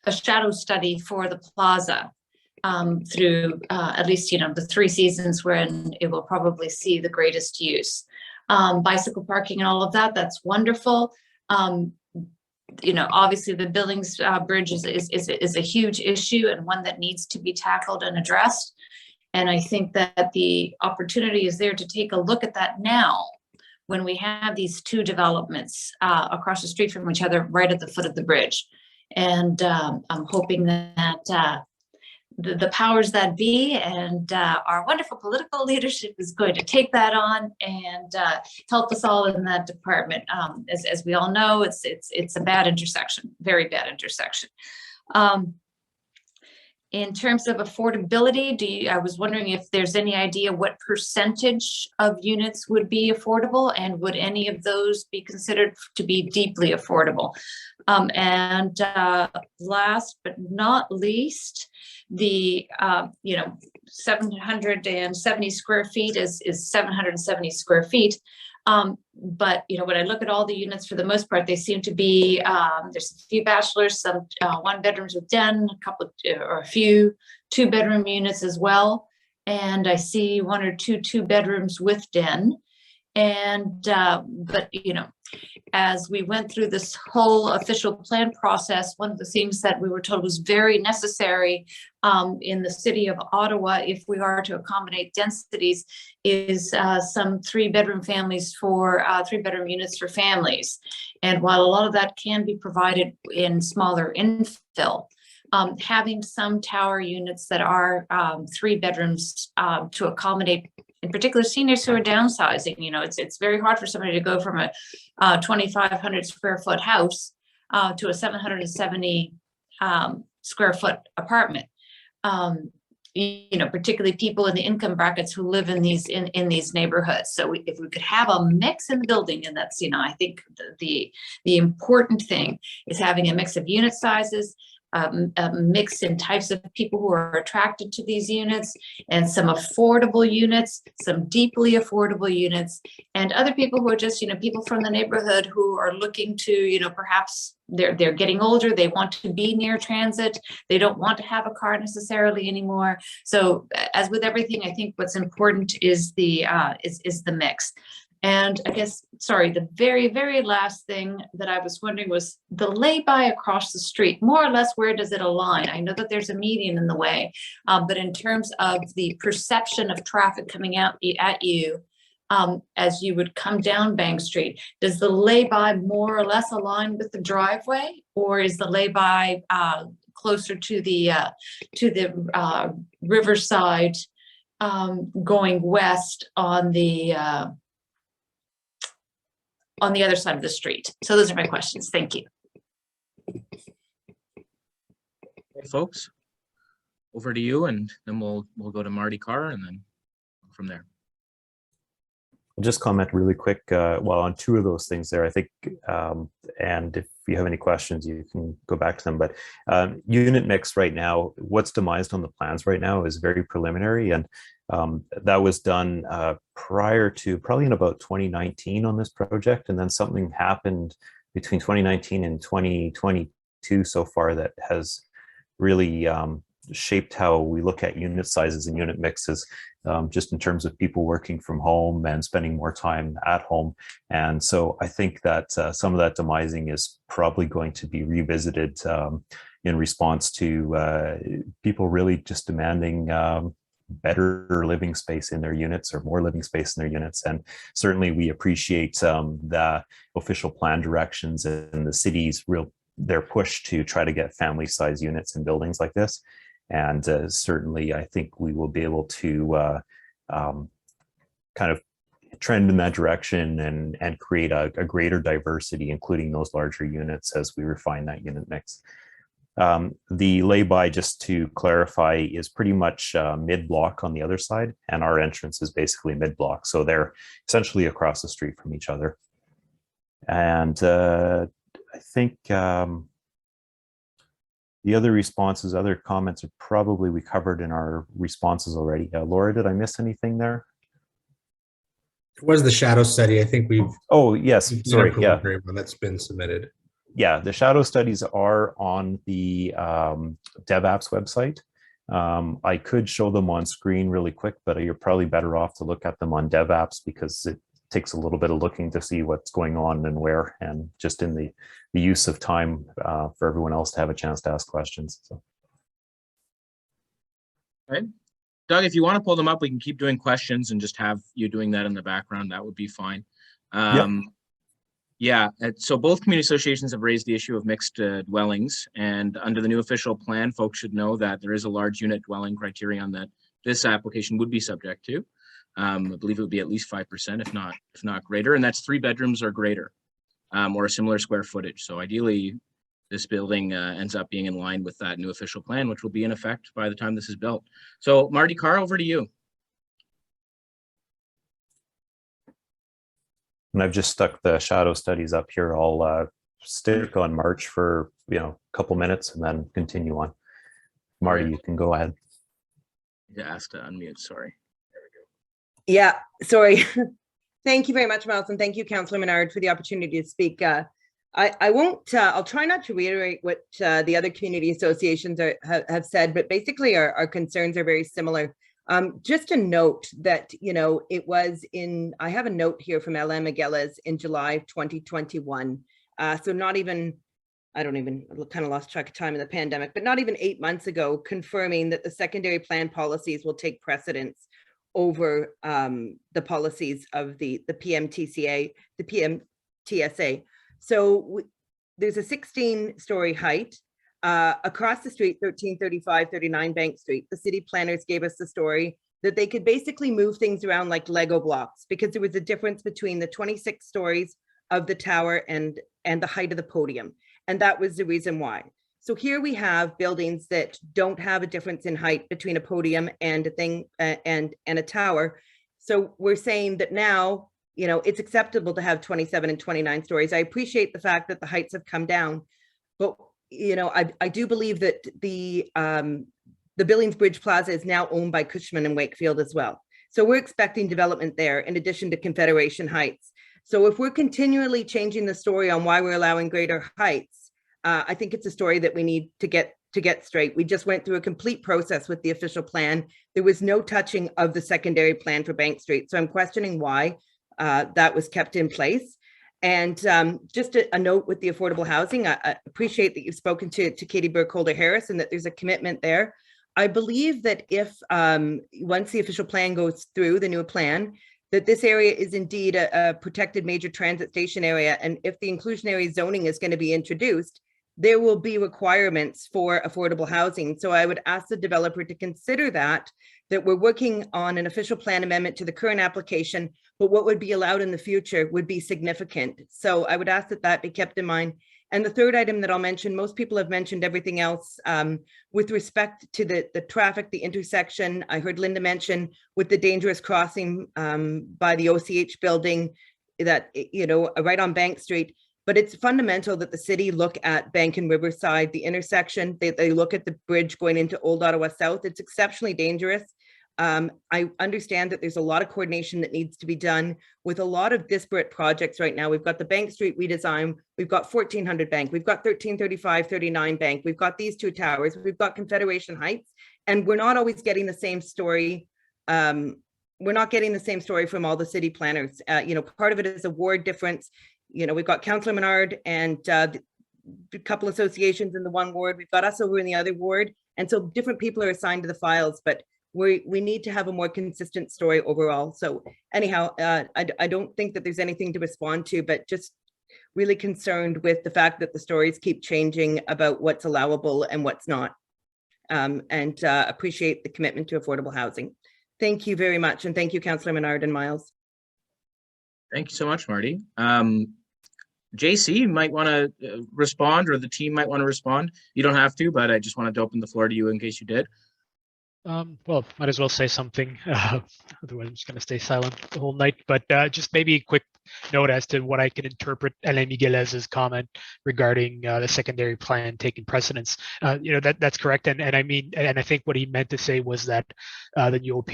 shadow study for the plaza. Through at least, you know, the 3 seasons when it will probably see the greatest use. Bicycle parking and all of that, that's wonderful. You know, obviously the Billings Bridge is a huge issue, and one that needs to be tackled and addressed. And I think that the opportunity is there to take a look at that now, when we have these 2 developments across the street from each other, right at the foot of the bridge. And I'm hoping that the powers that be and our wonderful political leadership is going to take that on and help us all in that department. As we all know, it's a bad intersection, very bad intersection. In terms of affordability, I was wondering if there's any idea what percentage of units would be affordable, and would any of those be considered to be deeply affordable? And last but not least, the 770 square feet is 770 square feet. But you know, when I look at all the units, for the most part, they seem to be there's a few bachelors, some 1-bedrooms with den, a couple or a few 2-bedroom units as well, and I see 1 or 2 2-bedrooms with den. And but you know, as we went through this whole official plan process, one of the things that we were told was very necessary in the city of Ottawa, if we are to accommodate densities, is some 3-bedroom families for 3-bedroom units for families. And while a lot of that can be provided in smaller infill, having some tower units that are 3 bedrooms to accommodate, in particular, seniors who are downsizing. You know, it's very hard for somebody to go from a 2,500 square foot house to a 770 square foot apartment. You know, particularly people in the income brackets who live in these neighborhoods. So if we could have a mix in the building, and that's, you know, I think the important thing is having a mix of unit sizes, a mix in types of people who are attracted to these units, and some affordable units, some deeply affordable units, and other people who are just, people from the neighborhood who are looking to, perhaps they're getting older, they want to be near transit, they don't want to have a car necessarily anymore. So as with everything, I think what's important is the mix. And I guess, sorry, the very, very last thing that I was wondering was the lay-by across the street, more or less, where does it align? I know that there's a median in the way, but in terms of the perception of traffic coming out at you as you would come down Bank Street, does the lay-by more or less align with the driveway, or is the lay-by closer to the Riverside going west on the other side of the street? So those are my questions. Thank you. Okay, folks, over to you, and then we'll go to Marty Carr, and then from there. I'll just comment really quick, on two of those things there, I think, and if you have any questions, you can go back to them. But unit mix right now, what's demised on the plans right now is very preliminary, and that was done prior to probably in about 2019 on this project, and then something happened between 2019 and 2022 so far that has really shaped how we look at unit sizes and unit mixes, just in terms of people working from home and spending more time at home. And so I think that some of that demising is probably going to be revisited in response to people really just demanding better living space in their units, or more living space in their units. And certainly we appreciate the official plan directions and the city's their push to try to get family size units in buildings like this. And certainly I think we will be able to kind of trend in that direction and create a greater diversity, including those larger units, as we refine that unit mix. The lay-by, just to clarify, is pretty much mid-block on the other side, and our entrance is basically mid-block. So they're essentially across the street from each other. And I think the other responses, other comments, are probably we covered in our responses already. Laura, did I miss anything there? It was the shadow study. I think we've. Oh, yes. Sorry. Yeah. One that's been submitted. Yeah, the shadow studies are on the DevApps website. I could show them on screen really quick, but you're probably better off to look at them on DevApps, because it takes a little bit of looking to see what's going on and where, and just in the use of time for everyone else to have a chance to ask questions. So. All right. Doug, if you want to pull them up, we can keep doing questions and just have you doing that in the background. That would be fine. Yep. Yeah, so both community associations have raised the issue of mixed dwellings, and under the new official plan, folks should know that there is a large unit dwelling criterion that this application would be subject to. I believe it would be at least 5%, if not greater, and that's 3 bedrooms or greater, or a similar square footage. So ideally, this building ends up being in line with that new official plan, which will be in effect by the time this is built. So Marty Carr, over to you. And I've just stuck the shadow studies up here. I'll stick on March for a couple minutes and then continue on. Marty, you can go ahead. Yeah, asked to unmute. Sorry. Yeah, sorry. Thank you very much, Miles, and thank you, Councillor Menard, for the opportunity to speak. I won't. I'll try not to reiterate what the other community associations have said, but basically our concerns are very similar. Just a note that, it was in, I have a note here from LM Aguilas in July 2021. So not even, I kind of lost track of time in the pandemic, but not even 8 months ago, confirming that the secondary plan policies will take precedence over the policies of the PMTCA, the PMTSA. So there's a 16-story height. Across the street, 1335, 39 Bank Street, the city planners gave us the story that they could basically move things around like Lego blocks, because there was a difference between the 26 stories of the tower and the height of the podium. And that was the reason why. So here we have buildings that don't have a difference in height between a podium and a thing and a tower. So we're saying that now, it's acceptable to have 27 and 29 stories. I appreciate the fact that the heights have come down, but you know, I do believe that the Billings Bridge Plaza is now owned by Cushman and Wakefield as well. So we're expecting development there in addition to Confederation Heights. So if we're continually changing the story on why we're allowing greater heights, I think it's a story that we need to get straight. We just went through a complete process with the official plan. There was no touching of the secondary plan for Bank Street. So I'm questioning why that was kept in place. And just a note with the affordable housing, I appreciate that you've spoken to Katie Burkholder-Harris and that there's a commitment there. I believe that if once the official plan goes through, the new plan, that this area is indeed a protected major transit station area. And if the inclusionary zoning is going to be introduced, there will be requirements for affordable housing. So I would ask the developer to consider that we're working on an official plan amendment to the current application, but what would be allowed in the future would be significant. So I would ask that that be kept in mind. And the third item that I'll mention, most people have mentioned everything else with respect to the traffic, the intersection. I heard Linda mention with the dangerous crossing by the OCH building that, you know, right on Bank Street. But it's fundamental that the city look at Bank and Riverside, the intersection. They look at the bridge going into Old Ottawa South. It's exceptionally dangerous. I understand that there's a lot of coordination that needs to be done with a lot of disparate projects right now. We've got the Bank Street redesign. We've got 1400 Bank. We've got 1335, 39 Bank. We've got these two towers. We've got Confederation Heights. And we're not always getting the same story. We're not getting the same story from all the city planners. You know, part of it is a ward difference. You know, we've got Councillor Menard and a couple associations in the one ward. We've got us over in the other ward. And so different people are assigned to the files, but we need to have a more consistent story overall. So anyhow, I don't think that there's anything to respond to, but just really concerned with the fact that the stories keep changing about what's allowable and what's not. And appreciate the commitment to affordable housing. Thank you very much. And thank you, Councillor Menard and Miles. Thank you so much, Marty. JC, you might want to respond, or the team might want to respond. You don't have to, but I just wanted to open the floor to you in case you did. Well, might as well say something. Otherwise, I'm just going to stay silent the whole night. But just maybe a quick note as to what I can interpret Alain Miguelez's comment regarding the secondary plan taking precedence. You know, that's correct. And I mean, and I think what he meant to say was that the new OP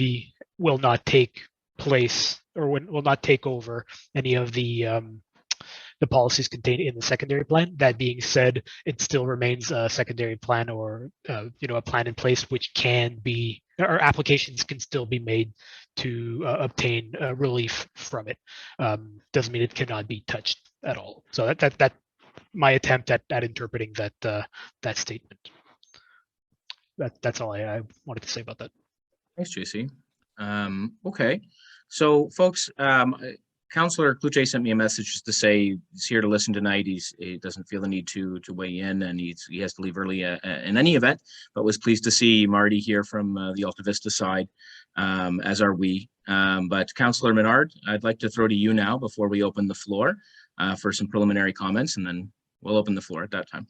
will not take place or will not take over any of the policies contained in the secondary plan. That being said, it still remains a secondary plan or you know, a plan in place which can be, or applications can still be made to obtain relief from it. Doesn't mean it cannot be touched at all. So that my attempt at interpreting that statement. That's all I wanted to say about that. Thanks, JC. Okay, so folks, Councillor Cloutier sent me a message just to say he's here to listen tonight. He doesn't feel the need to weigh in, and he has to leave early in any event, but was pleased to see Marty here from the Alta Vista side, as are we. But Councillor Menard, I'd like to throw to you now before we open the floor for some preliminary comments, and then we'll open the floor at that time.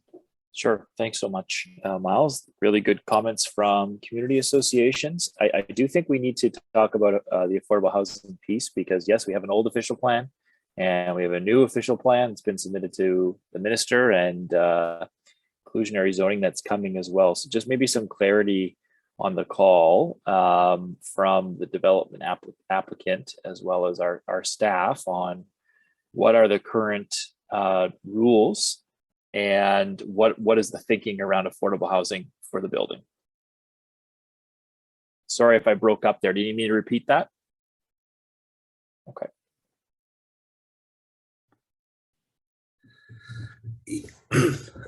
Sure. Thanks so much, Miles. Really good comments from community associations. I do think we need to talk about the affordable housing piece because, yes, we have an old official plan and we have a new official plan that's been submitted to the minister and inclusionary zoning that's coming as well. So just maybe some clarity on the call from the development applicant as well as our staff on what are the current rules and what is the thinking around affordable housing for the building. Sorry if I broke up there. Do you need me to repeat that? Okay.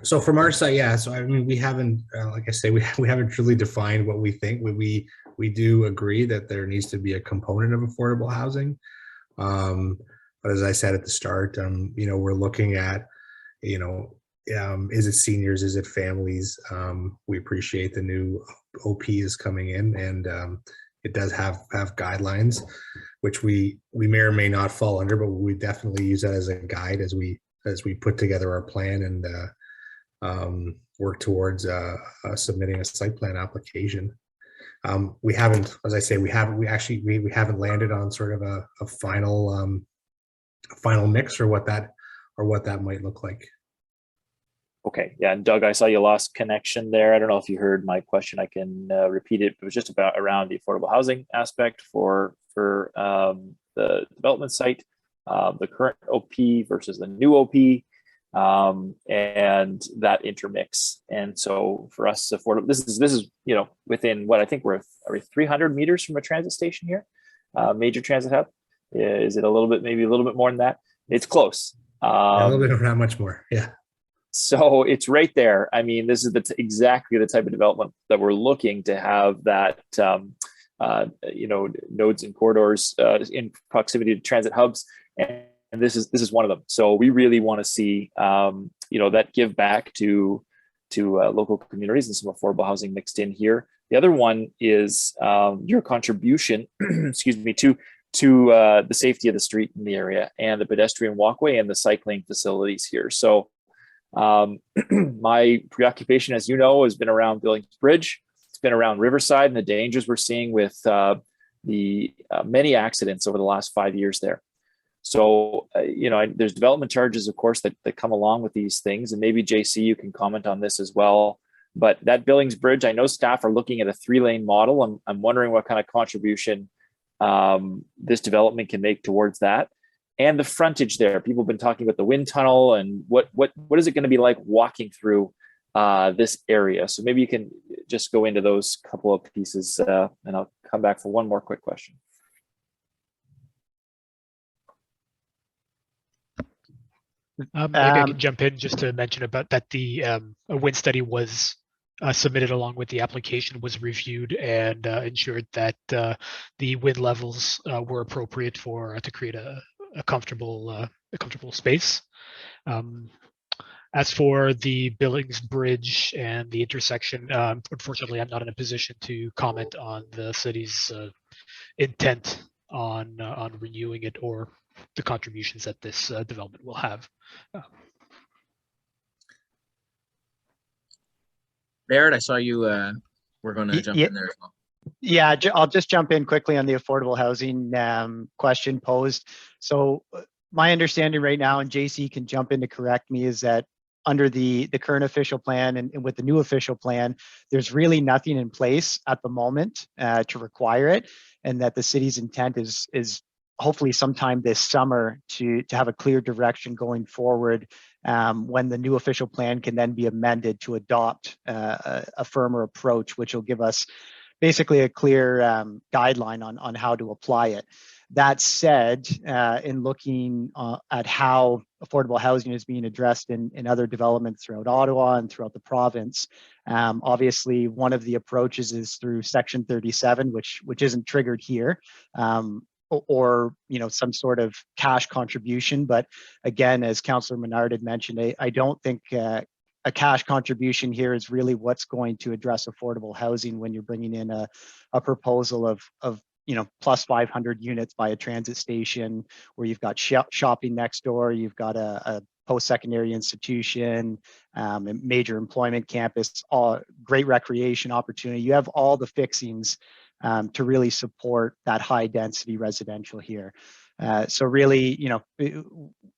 So from our side, yeah. So I mean, we haven't, like I say, we haven't truly defined what we think. We do agree that there needs to be a component of affordable housing. But as I said at the start, you know, we're looking at, you know, is it seniors? Is it families? We appreciate the new OP is coming in, and it does have guidelines, which we may or may not fall under, but we definitely use that as a guide as we put together our plan and work towards submitting a site plan application. We haven't, as I say, we haven't landed on sort of a final mix or what that might look like. Okay, yeah, and Doug, I saw you lost connection there. I don't know if you heard my question. I can repeat it. It was just about around the affordable housing aspect for the development site, the current OP versus the new OP, and that intermix. And so for us, affordable, this is within what I think we're 300 meters from a transit station here, major transit hub. Is it maybe a little bit more than that? It's close. A little bit, not much more. Yeah. So it's right there. I mean, this is exactly the type of development that we're looking to have, that nodes and corridors in proximity to transit hubs, and this is one of them. So we really want to see that give back to local communities and some affordable housing mixed in here. The other one is your contribution, excuse me, to the safety of the street in the area and the pedestrian walkway and the cycling facilities here. So my preoccupation, as you know, has been around Billings Bridge. It's been around Riverside and the dangers we're seeing with the many accidents over the last 5 years there. So, there's development charges, of course, that come along with these things. And maybe JC, you can comment on this as well. But that Billings Bridge, I know staff are looking at a 3-lane model. I'm wondering what kind of contribution this development can make towards that. And the frontage there, people have been talking about the wind tunnel and what is it going to be like walking through this area. So maybe you can just go into those couple of pieces and I'll come back for one more quick question. Maybe I can jump in just to mention about that a wind study was submitted along with the application, was reviewed and ensured that the wind levels were appropriate to create a comfortable space. As for the Billings Bridge and the intersection, unfortunately, I'm not in a position to comment on the city's intent on renewing it or the contributions that this development will have. Barrett, I saw you were going to jump in there as well. Yeah, I'll just jump in quickly on the affordable housing question posed. So my understanding right now, and JC can jump in to correct me, is that under the current official plan and with the new official plan, there's really nothing in place at the moment to require it, and that the city's intent is hopefully sometime this summer to have a clear direction going forward, when the new official plan can then be amended to adopt a firmer approach, which will give us basically a clear guideline on how to apply it. That said, in looking at how affordable housing is being addressed in other developments throughout Ottawa and throughout the province, obviously one of the approaches is through Section 37, which isn't triggered here, or some sort of cash contribution. But again, as Councillor Menard had mentioned, I don't think a cash contribution here is really what's going to address affordable housing when you're bringing in a proposal of plus 500 units by a transit station, where you've got shopping next door, you've got a post-secondary institution, a major employment campus, all great recreation opportunity. You have all the fixings to really support that high density residential here. So really,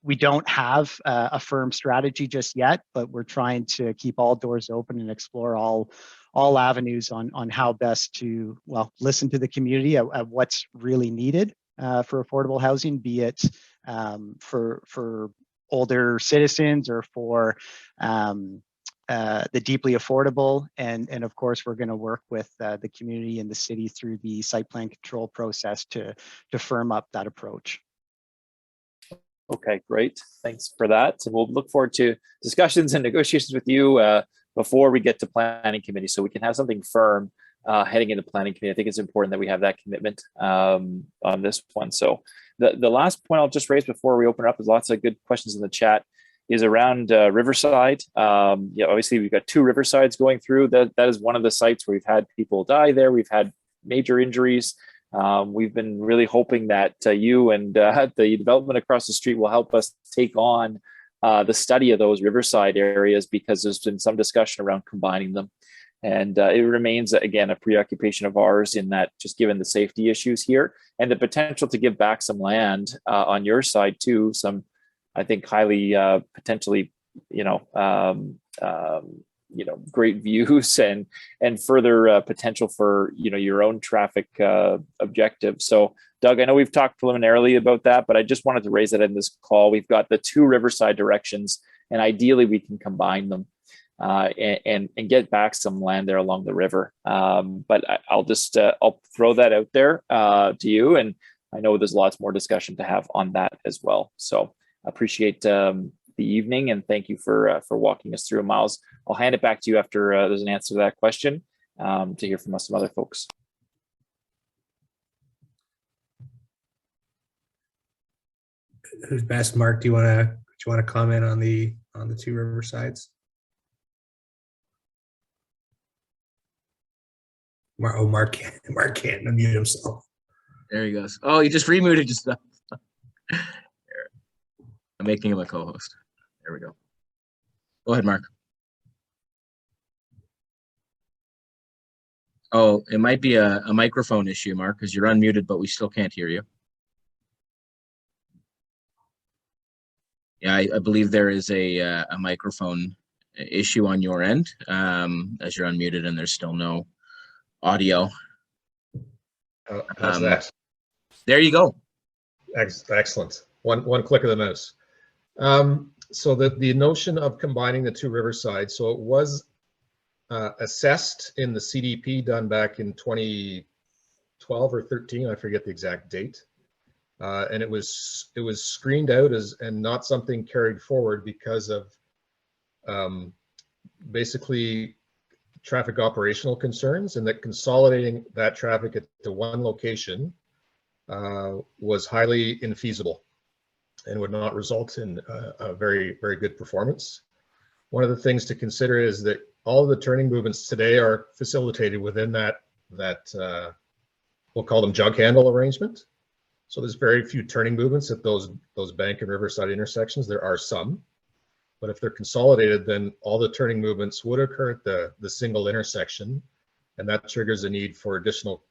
we don't have a firm strategy just yet, but we're trying to keep all doors open and explore all avenues on how best to, listen to the community at what's really needed for affordable housing, be it for older citizens or for the deeply affordable. And of course, we're going to work with the community and the city through the site plan control process to firm up that approach. Okay, great. Thanks for that. And we'll look forward to discussions and negotiations with you before we get to planning committee, so we can have something firm heading into planning committee. I think it's important that we have that commitment on this one. So the last point I'll just raise before we open up, is lots of good questions in the chat, is around Riverside. Obviously we've got 2 Riversides going through. That is one of the sites where we've had people die there. We've had major injuries. We've been really hoping that you and the development across the street will help us take on the study of those Riverside areas, because there's been some discussion around combining them. And it remains, again, a preoccupation of ours, in that, just given the safety issues here and the potential to give back some land on your side too, some, I think, highly potentially great views and further potential for your own traffic objectives. So Doug, I know we've talked preliminarily about that, but I just wanted to raise that in this call. We've got the two Riverside directions, and ideally we can combine them and get back some land there along the river. But I'll just I'll throw that out there to you, and I know there's lots more discussion to have on that as well. So I appreciate the evening, and thank you for walking us through. Miles, I'll hand it back to you after there's an answer to that question to hear from some other folks. Who's best? Mark, do you want to comment on the two Riversides? Mark can't unmute himself. There he goes. Oh, he just remuted himself. I'm making him a co-host. There we go. Go ahead, Mark. Oh, it might be a microphone issue, Mark, because you're unmuted, but we still can't hear you. Yeah, I believe there is a microphone issue on your end as you're unmuted and there's still no audio. How's that? There you go. Excellent. One click of the mouse. So the notion of combining the two Riverside, so it was assessed in the CDP done back in 2012 or 13, I forget the exact date. And it was screened out and not something carried forward because of basically traffic operational concerns, and that consolidating that traffic at the one location was highly infeasible and would not result in a very, very good performance. One of the things to consider is that all of the turning movements today are facilitated within that we'll call them jug handle arrangement. So there's very few turning movements at those Bank and Riverside intersections. There are some, but if they're consolidated, then all the turning movements would occur at the single intersection, and that triggers a need for additional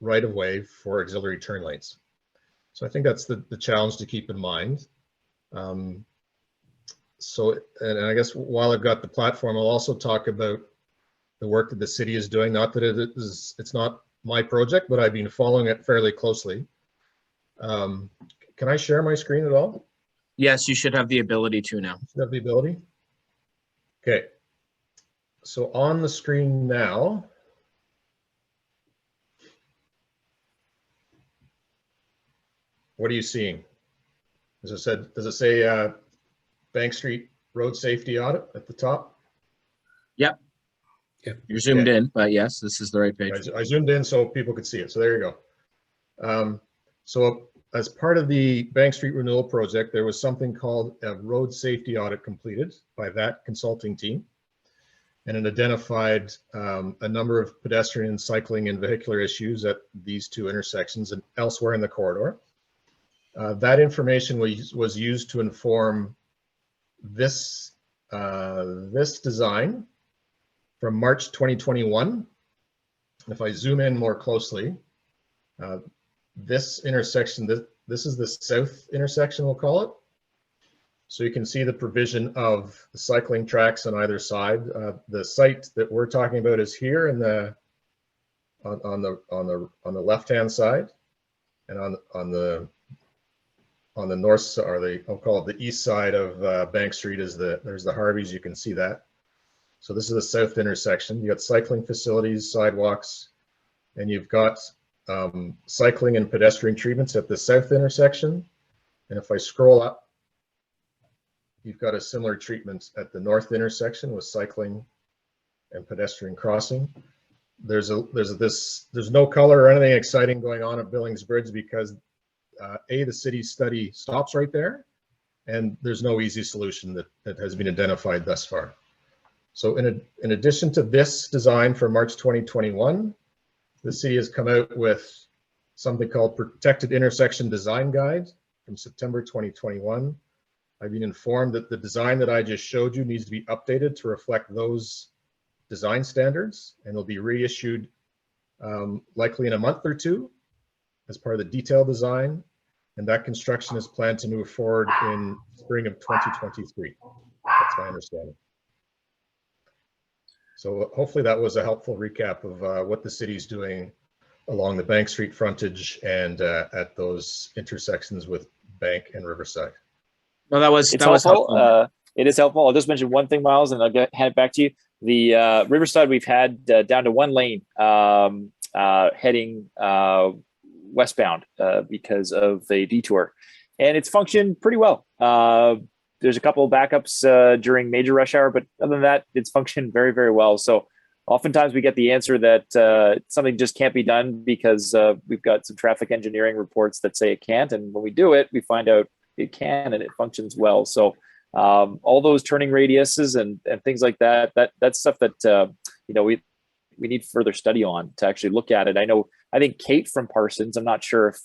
right-of-way for auxiliary turn lanes. So I think that's the challenge to keep in mind. So, and I guess while I've got the platform, I'll also talk about the work that the city is doing. Not that it's not my project, but I've been following it fairly closely. Can I share my screen at all? Yes, you should have the ability to now. Should have the ability? Okay. So on the screen now, what are you seeing? Does it say Bank Street Road Safety Audit at the top? Yep. You're zoomed in, but yes, this is the right page. I zoomed in so people could see it. So there you go. So as part of the Bank Street Renewal Project, there was something called a road safety audit completed by that consulting team. And it identified a number of pedestrian, cycling, and vehicular issues at these two intersections and elsewhere in the corridor. That information was used to inform this design from March 2021. If I zoom in more closely, this intersection, this is the south intersection, we'll call it. So you can see the provision of the cycling tracks on either side. The site that we're talking about is here in on the left-hand side, and on the north, or I'll call it the east side of Bank Street there's the Harveys. You can see that. So this is the south intersection. You got cycling facilities, sidewalks, and you've got cycling and pedestrian treatments at the south intersection. And if I scroll up, you've got a similar treatment at the north intersection with cycling and pedestrian crossing. There's no color or anything exciting going on at Billings Bridge because the city study stops right there, and there's no easy solution that has been identified thus far. So in addition to this design for March 2021, the city has come out with something called Protected Intersection Design Guide from September 2021. I've been informed that the design that I just showed you needs to be updated to reflect those design standards, and it'll be reissued likely in a month or two as part of the detailed design. And that construction is planned to move forward in spring of 2023. That's my understanding. So hopefully that was a helpful recap of what the city's doing along the Bank Street frontage and at those intersections with Bank and Riverside. No, that was It's that was helpful. helpful. It is helpful. I'll just mention one thing, Miles, and I'll hand it back to you. The Riverside, we've had down to one lane heading westbound because of the detour, and it's functioned pretty well. There's a couple of backups during major rush hour, but other than that, it's functioned very, very well. So oftentimes we get the answer that something just can't be done because we've got some traffic engineering reports that say it can't, and when we do it, we find out it can and it functions well. So all those turning radiuses and things like that, that's stuff that we need further study on to actually look at it. I think Kate from Parsons, I'm not sure if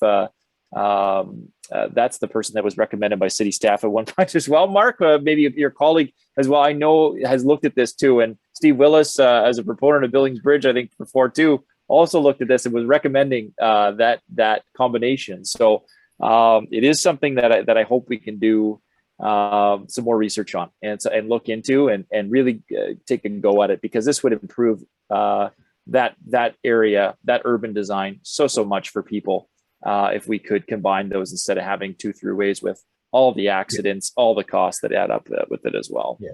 that's the person that was recommended by city staff at one point as well. Mark, maybe your colleague as well, I know has looked at this too. And Steve Willis, as a proponent of Billings Bridge, I think before too, also looked at this and was recommending that combination. So it is something that I hope we can do some more research on and look into and really take a go at it, because this would improve that area, that urban design so much for people if we could combine those instead of having two throughways with all the accidents, all the costs that add up with it as well. Yeah.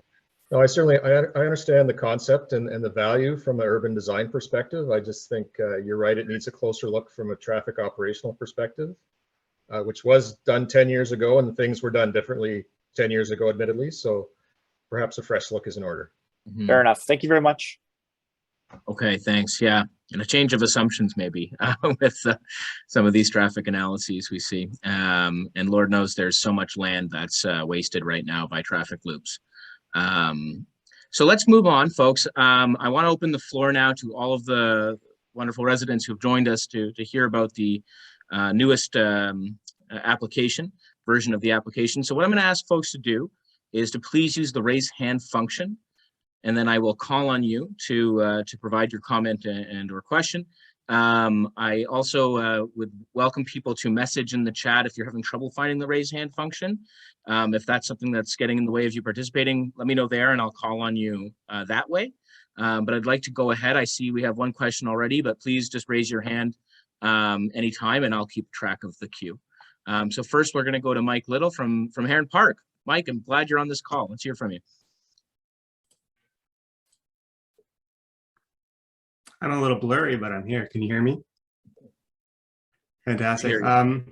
No, I understand the concept and the value from an urban design perspective. I just think you're right. It needs a closer look from a traffic operational perspective, which was done 10 years ago, and things were done differently 10 years ago, admittedly. So perhaps a fresh look is in order. Mhm. Fair enough. Thank you very much. Okay, thanks. Yeah, and a change of assumptions maybe with some of these traffic analyses we see. And Lord knows there's so much land that's wasted right now by traffic loops. So let's move on, folks. I want to open the floor now to all of the wonderful residents who've joined us to hear about the newest application, version of the application. So what I'm going to ask folks to do is to please use the raise hand function, and then I will call on you to provide your comment and or question. I also would welcome people to message in the chat if you're having trouble finding the raise hand function. If that's something that's getting in the way of you participating, let me know there and I'll call on you that way. But I'd like to go ahead. I see we have one question already, but please just raise your hand anytime and I'll keep track of the queue. So first we're going to go to Mike Little from Heron Park. Mike, I'm glad you're on this call. Let's hear from you. I'm a little blurry, but I'm here. Can you hear me? Fantastic. I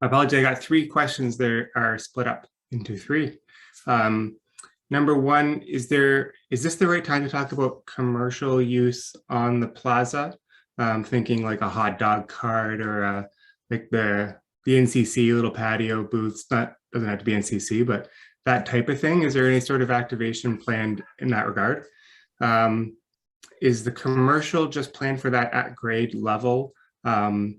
apologize. I got three questions that are split up into three. Number one, is this the right time to talk about commercial use on the plaza? Thinking like a hot dog cart or like the NCC little patio booths. Doesn't have to be NCC, but that type of thing. Is there any sort of activation planned in that regard? Is the commercial just planned for that at grade level? I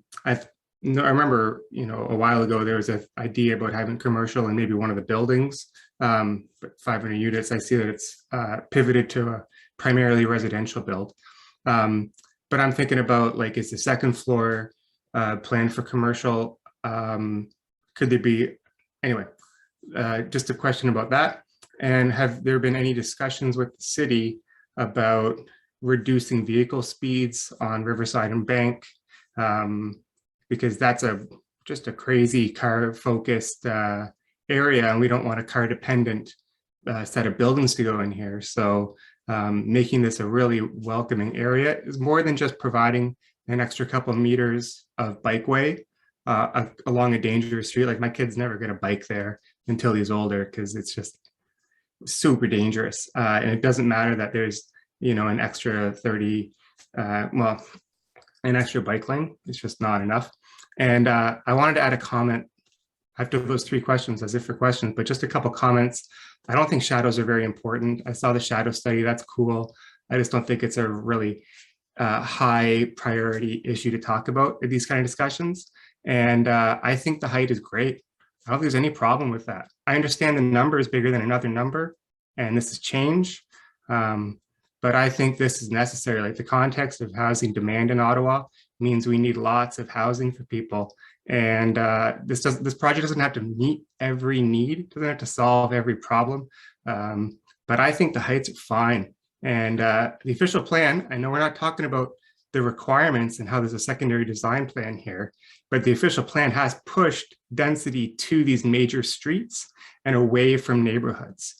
remember, a while ago there was an idea about having commercial in maybe one of the buildings, but 500 units. I see that it's pivoted to a primarily residential build. But I'm thinking about, like, is the second floor planned for commercial? Could there be, anyway, just a question about that. And have there been any discussions with the city about reducing vehicle speeds on Riverside and Bank? Because that's just a crazy car focused area, and we don't want a car dependent set of buildings to go in here. So making this a really welcoming area is more than just providing an extra couple of meters of bikeway along a dangerous street. Like, my kid's never going to bike there until he's older because it's just super dangerous. And it doesn't matter that there's, an extra 30, an extra bike lane. It's just not enough. And I wanted to add a comment after those three questions, as if for questions, but just a couple comments. I don't think shadows are very important. I saw the shadow study. That's cool. I just don't think it's a really high priority issue to talk about in these kind of discussions. And I think the height is great. I don't think there's any problem with that. I understand the number is bigger than another number, and this is change. But I think this is necessary. Like, the context of housing demand in Ottawa means we need lots of housing for people. And this project doesn't have to meet every need, doesn't have to solve every problem. But I think the heights are fine. And the official plan, I know we're not talking about the requirements and how there's a secondary design plan here, but the official plan has pushed density to these major streets and away from neighborhoods.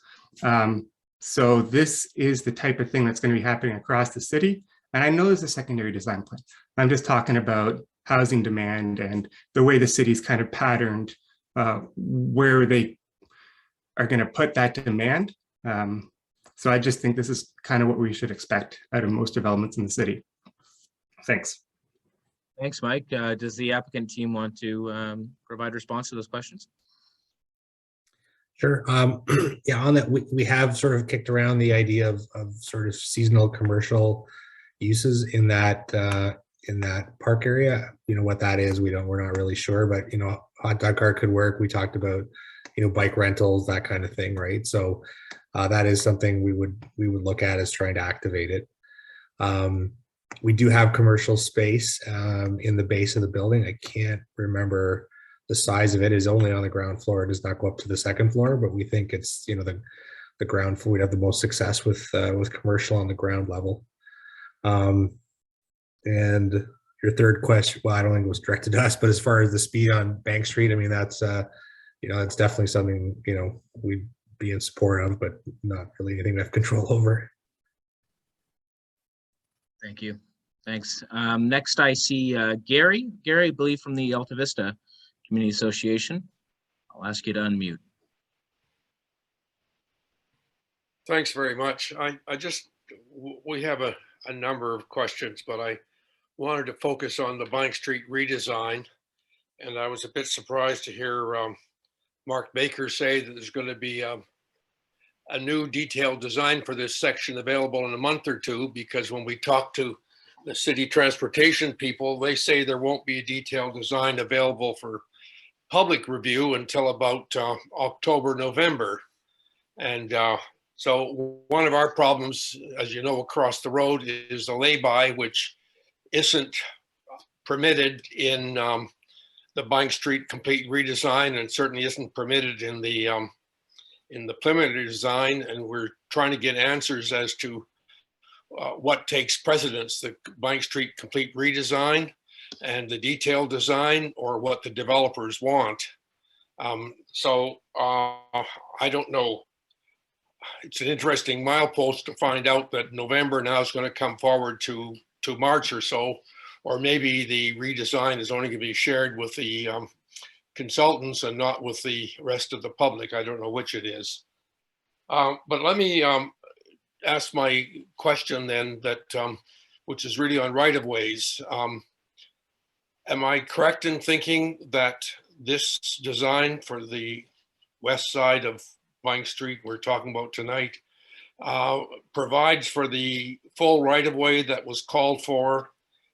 So this is the type of thing that's going to be happening across the city. And I know there's a secondary design plan. I'm just talking about housing demand and the way the city's kind of patterned where they are going to put that demand. So I just think this is kind of what we should expect out of most developments in the city. Thanks. Thanks, Mike. Does the applicant team want to provide response to those questions? Sure. Yeah, on that, we have sort of kicked around the idea of sort of seasonal commercial uses in that park area. You know what that is, we're not really sure, but you know, hot dog cart could work. We talked about, you know, bike rentals, that kind of thing, right? So that is something we would look at as trying to activate it. We do have commercial space in the base of the building. I can't remember the size of it. Is only on the ground floor. It does not go up to the second floor, but we think it's, you know, the ground floor. We'd have the most success with commercial on the ground level. And your third question, well, I don't think it was directed to us, but as far as the speed on Bank Street, I mean, that's, you know, it's definitely something, you know, we'd be in support of, but not really anything we have control over. Thank you. Thanks. Next, I see Gary. Gary, I believe from the Alta Vista Community Association. I'll ask you to unmute. Thanks very much. We have a number of questions, but I wanted to focus on the Bank Street redesign. And I was a bit surprised to hear Mark Baker say that there's going to be a new detailed design for this section available in a month or two, because when we talk to the city transportation people, they say there won't be a detailed design available for public review until about October, November. And so one of our problems, as you know, across the road is a lay-by, which isn't permitted in the Bank Street complete redesign, and certainly isn't permitted in the preliminary design. And we're trying to get answers as to what takes precedence, the Bank Street complete redesign and the detailed design, or what the developers want. So I don't know. It's an interesting milepost to find out that November now is going to come forward to March or so, or maybe the redesign is only going to be shared with the consultants and not with the rest of the public. I don't know which it is. But let me ask my question then, that which is really on right-of-ways. Am I correct in thinking that this design for the west side of Bank Street we're talking about tonight provides for the full right-of-way that was called for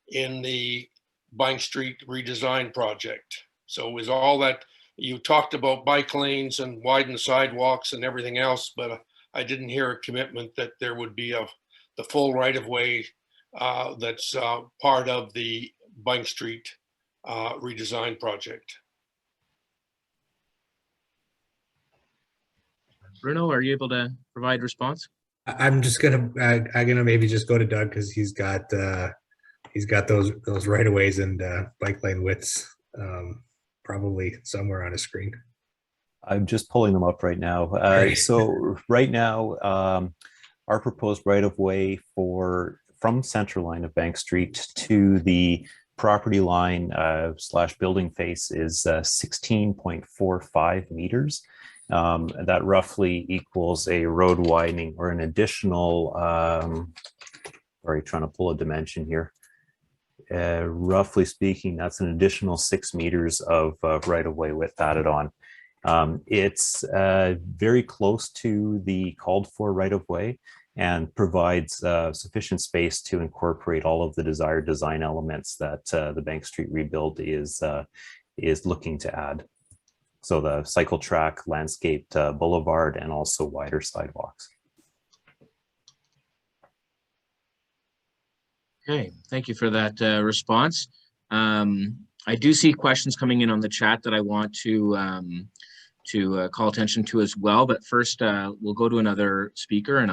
in the Bank Street redesign project? So is all that, you talked about bike lanes and widened sidewalks and everything else, but I didn't hear a commitment that there would be the full right-of-way that's part of the Bank Street redesign project. Bruno, are you able to provide response? I'm gonna maybe just go to Doug, because he's got those right of ways and bike lane widths probably somewhere on his screen. I'm just pulling them up right now. So right now, our proposed right of way from center line of Bank Street to the property line / building face is 16.45 meters. That roughly equals a road widening, or an additional, sorry, trying to pull a dimension here. Roughly speaking, that's an additional 6 meters of right-of-way width added on. It's very close to the called for right-of-way, and provides sufficient space to incorporate all of the desired design elements that the Bank Street rebuild is looking to add. So the cycle track, landscaped boulevard, and also wider sidewalks. Okay, thank you for that response. I do see questions coming in on the chat that I want to call attention to as well. But first, we'll go to another speaker, and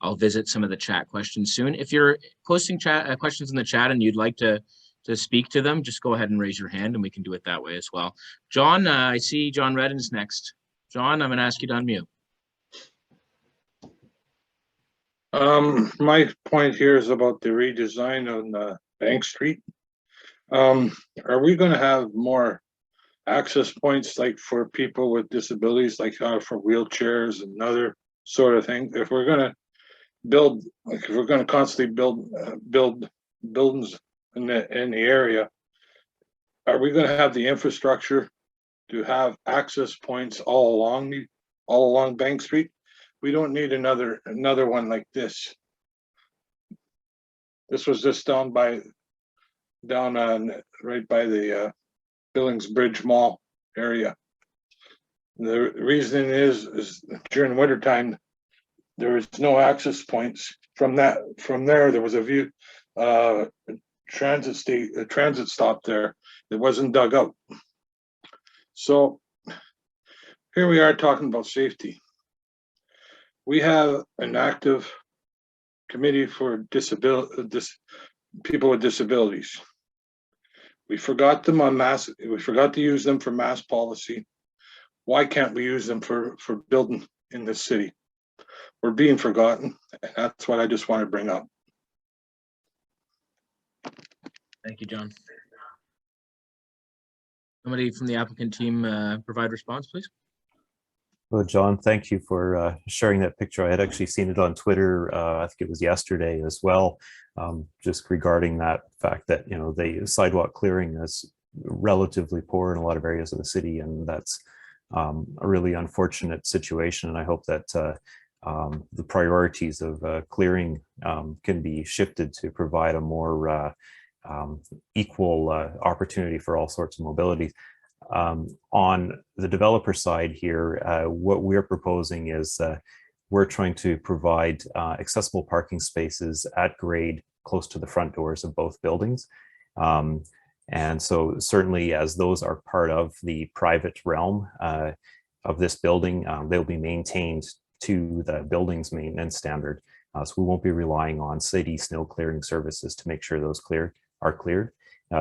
I'll visit some of the chat questions soon. If you're posting questions in the chat and you'd like to speak to them, just go ahead and raise your hand, and we can do it that way as well. John, I see John Redden's next. John, I'm going to ask you to unmute. My point here is about the redesign on Bank Street. Are we going to have more access points like for people with disabilities, like for wheelchairs and other sort of thing? If we're going to build, like if we're going to constantly build buildings in the area, are we going to have the infrastructure to have access points all along Bank Street? We don't need another one like this. This was just down right by the Billings Bridge Mall area. The reason is during wintertime, there was no access points from there. There was a view, transit stop there. It wasn't dug up. So here we are talking about safety. We have an active committee for people with disabilities. We forgot them on mass. We forgot to use them for mass policy. Why can't we use them for building in this city? We're being forgotten, and that's what I just want to bring up. Thank you, John. Somebody from the applicant team provide response, please. Well, John, thank you for sharing that picture. I had actually seen it on Twitter. I think it was yesterday as well, just regarding that fact that, you know, the sidewalk clearing is relatively poor in a lot of areas of the city, and that's a really unfortunate situation. And I hope that the priorities of clearing can be shifted to provide a more equal opportunity for all sorts of mobility. On the developer side here, what we're proposing is we're trying to provide accessible parking spaces at grade close to the front doors of both buildings. And so certainly as those are part of the private realm of this building, they'll be maintained to the building's maintenance standard. So we won't be relying on city snow clearing services to make sure those are cleared.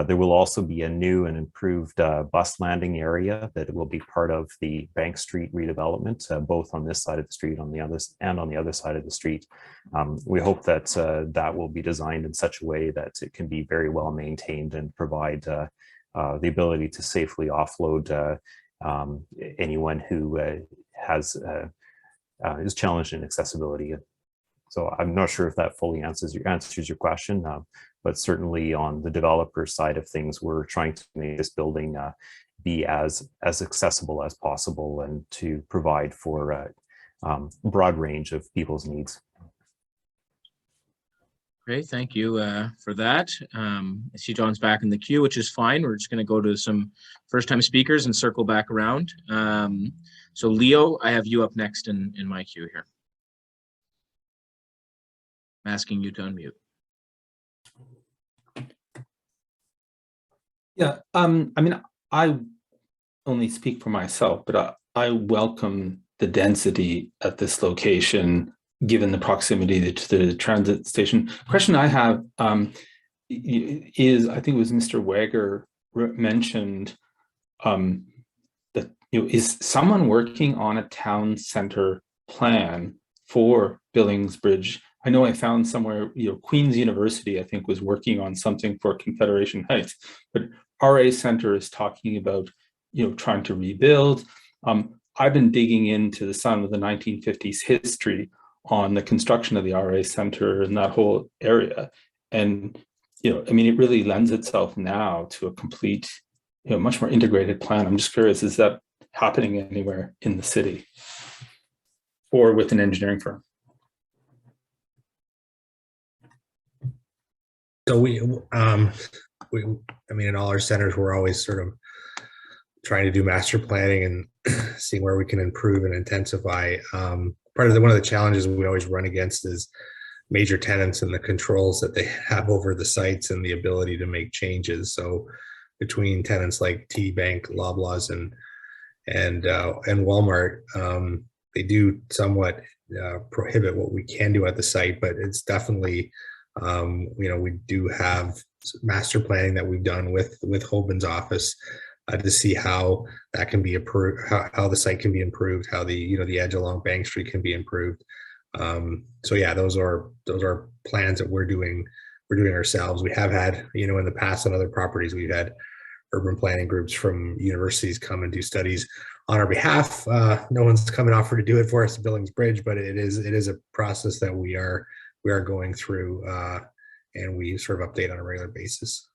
There will also be a new and improved bus landing area that will be part of the Bank Street redevelopment, both on this side of the street on the other side of the street. We hope that that will be designed in such a way that it can be very well maintained and provide the ability to safely offload anyone who is challenged in accessibility. So I'm not sure if that fully answers your question, but certainly on the developer side of things, we're trying to make this building be as accessible as possible and to provide for a broad range of people's needs. Great, thank you for that. I see John's back in the queue, which is fine. We're just going to go to some first-time speakers and circle back around. So Leo, I have you up next in my queue here. I'm asking you to unmute. Yeah, I mean, I only speak for myself, but I welcome the density at this location, given the proximity to the transit station. Question I have is, I think it was Mr. Wager mentioned that, you know, is someone working on a town center plan for Billings Bridge? I know I found somewhere, you know, Queen's University, I think, was working on something for Confederation Heights, but RA Center is talking about, you know, trying to rebuild. I've been digging into some of the 1950s history on the construction of the RA Center and that whole area. And, you know, I mean, it really lends itself now to a complete, you know, much more integrated plan. I'm just curious, is that happening anywhere in the city or with an engineering firm? So I mean, in all our centers, we're always sort of trying to do master planning and seeing where we can improve and intensify. One of the challenges we always run against is major tenants and the controls that they have over the sites and the ability to make changes. So between tenants like TD Bank, Loblaws, and Walmart, they do somewhat prohibit what we can do at the site, but it's definitely, we do have master planning that we've done with Hoban's office to see how that can be improved, how the site can be improved, how the edge along Bank Street can be improved. So yeah, those are plans that we're doing ourselves. We have had, in the past on other properties, we've had urban planning groups from universities come and do studies on our behalf. No one's come and offered to do it for us at Billings Bridge, but it is a process that we are going through, and we sort of update on a regular basis.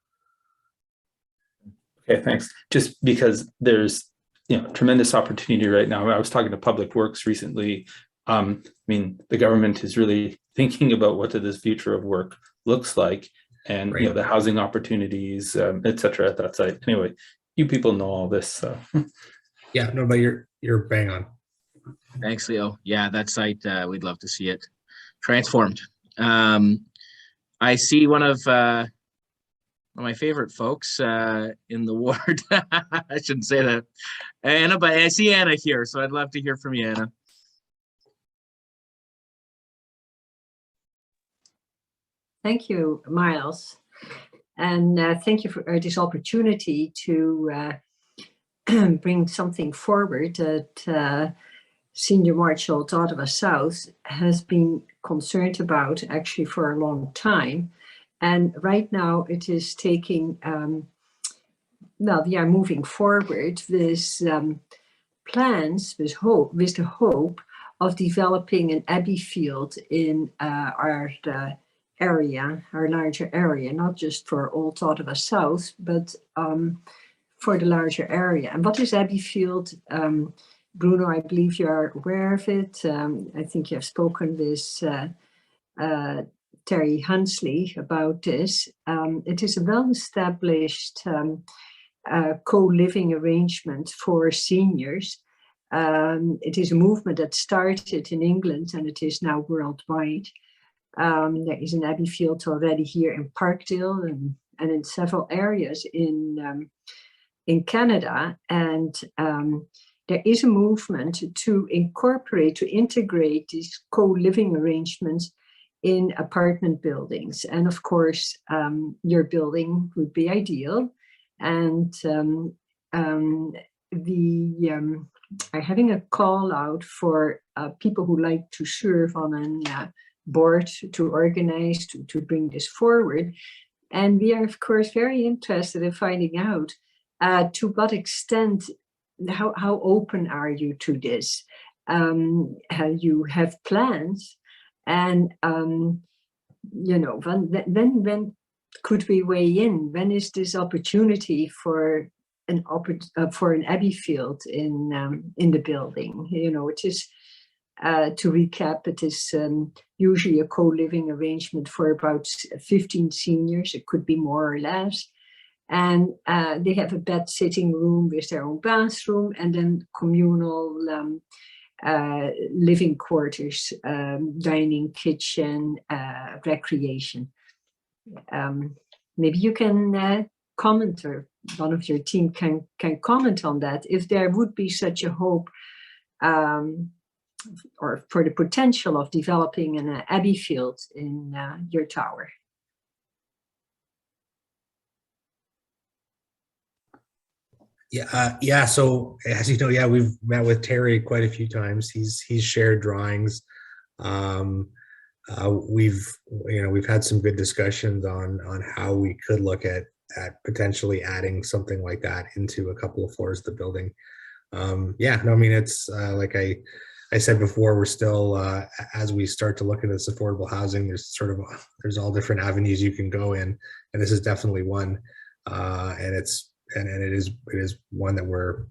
Okay, thanks. Just because there's tremendous opportunity right now. I was talking to Public Works recently. I mean, the government is really thinking about what this future of work looks like, and right. The housing opportunities, et cetera, at that site. Anyway, you people know all this, so. Yeah, no, but you're bang on. Thanks, Leo. Yeah, that site, we'd love to see it transformed. I see one of my favorite folks in the ward. I shouldn't say that, Anna, but I see Anna here, so I'd love to hear from you, Anna. Thank you, Miles, and thank you for this opportunity to bring something forward that Senior Marshal Ottawa South has been concerned about actually for a long time. And right now it is taking, we are moving forward with plans, with the hope of developing an abbey field in our larger area, not just for Old Ottawa South, but for the larger area. And what is abbey field? Bruno, I believe you are aware of it. I think you have spoken with Terry Hunsley about this. It is a well-established co-living arrangement for seniors. It is a movement that started in England and it is now worldwide. There is an abbey field already here in Parkdale and in several areas in Canada. And there is a movement to integrate these co-living arrangements in apartment buildings. And of course, your building would be ideal. And we are having a call out for people who like to serve on a board to organize, to bring this forward. And we are, of course, very interested in finding out to what extent, how open are you to this? How you have plans, and when could we weigh in? When is this opportunity for an abbey field in the building? It is to recap. It is usually a co-living arrangement for about 15 seniors. It could be more or less. And they have a bed sitting room with their own bathroom, and then communal living quarters, dining, kitchen, recreation. Maybe you can comment, or one of your team can comment on that, if there would be such a hope or for the potential of developing an abbey field in your tower. Yeah. So as you know, we've met with Terry quite a few times. He's shared drawings. We've had some good discussions on how we could look at potentially adding something like that into a couple of floors of the building. It's like I said before, we're still as we start to look at this affordable housing, there's all different avenues you can go in, and this is definitely one. And it is one that we're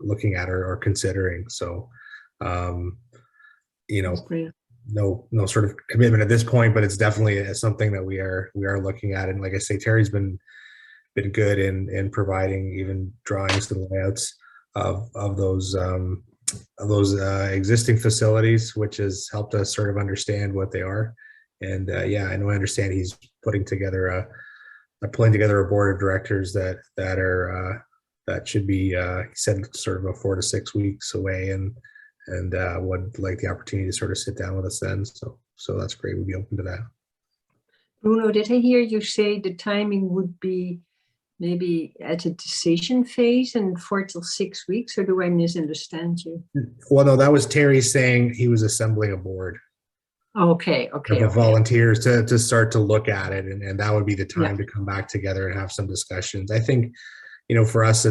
looking at or considering. So no sort of commitment at this point, but it's definitely something that we are looking at. And like I say, Terry's been good in providing even drawings and layouts of those existing facilities, which has helped us sort of understand what they are And yeah, I know, I understand he's putting together a board of directors that should be, he said, sort of about 4 to 6 weeks away, and would like the opportunity to sort of sit down with us then. So that's great. We'd be open to that. Bruno, did I hear you say the timing would be maybe at a decision phase in 4 to 6 weeks, or do I misunderstand you? Well, no, that was Terry saying he was assembling a board Okay. of volunteers to start to look at it, and that would be the time to come back together and have some discussions. I think, for us,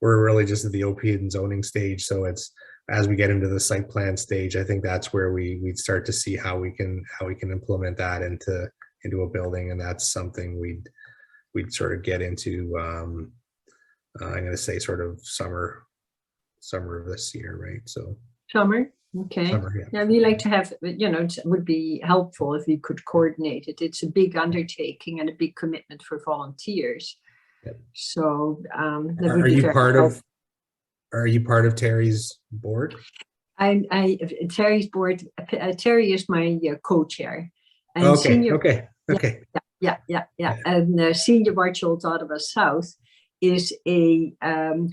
we're really just at the OP and zoning stage, so it's as we get into the site plan stage, I think that's where we'd start to see how we can implement that into a building, and that's something we'd sort of get into. I'm going to say sort of summer of this year, right? So summer. Okay. Summer, yeah, we like to have, it would be helpful if we could coordinate it. It's a big undertaking and a big commitment for volunteers. Yep. So that would are be you very part helpful. Are you part of Terry's board? Terry's board. Terry is my co-chair. And okay. Yeah. And Senior Barchold Ottawa South is a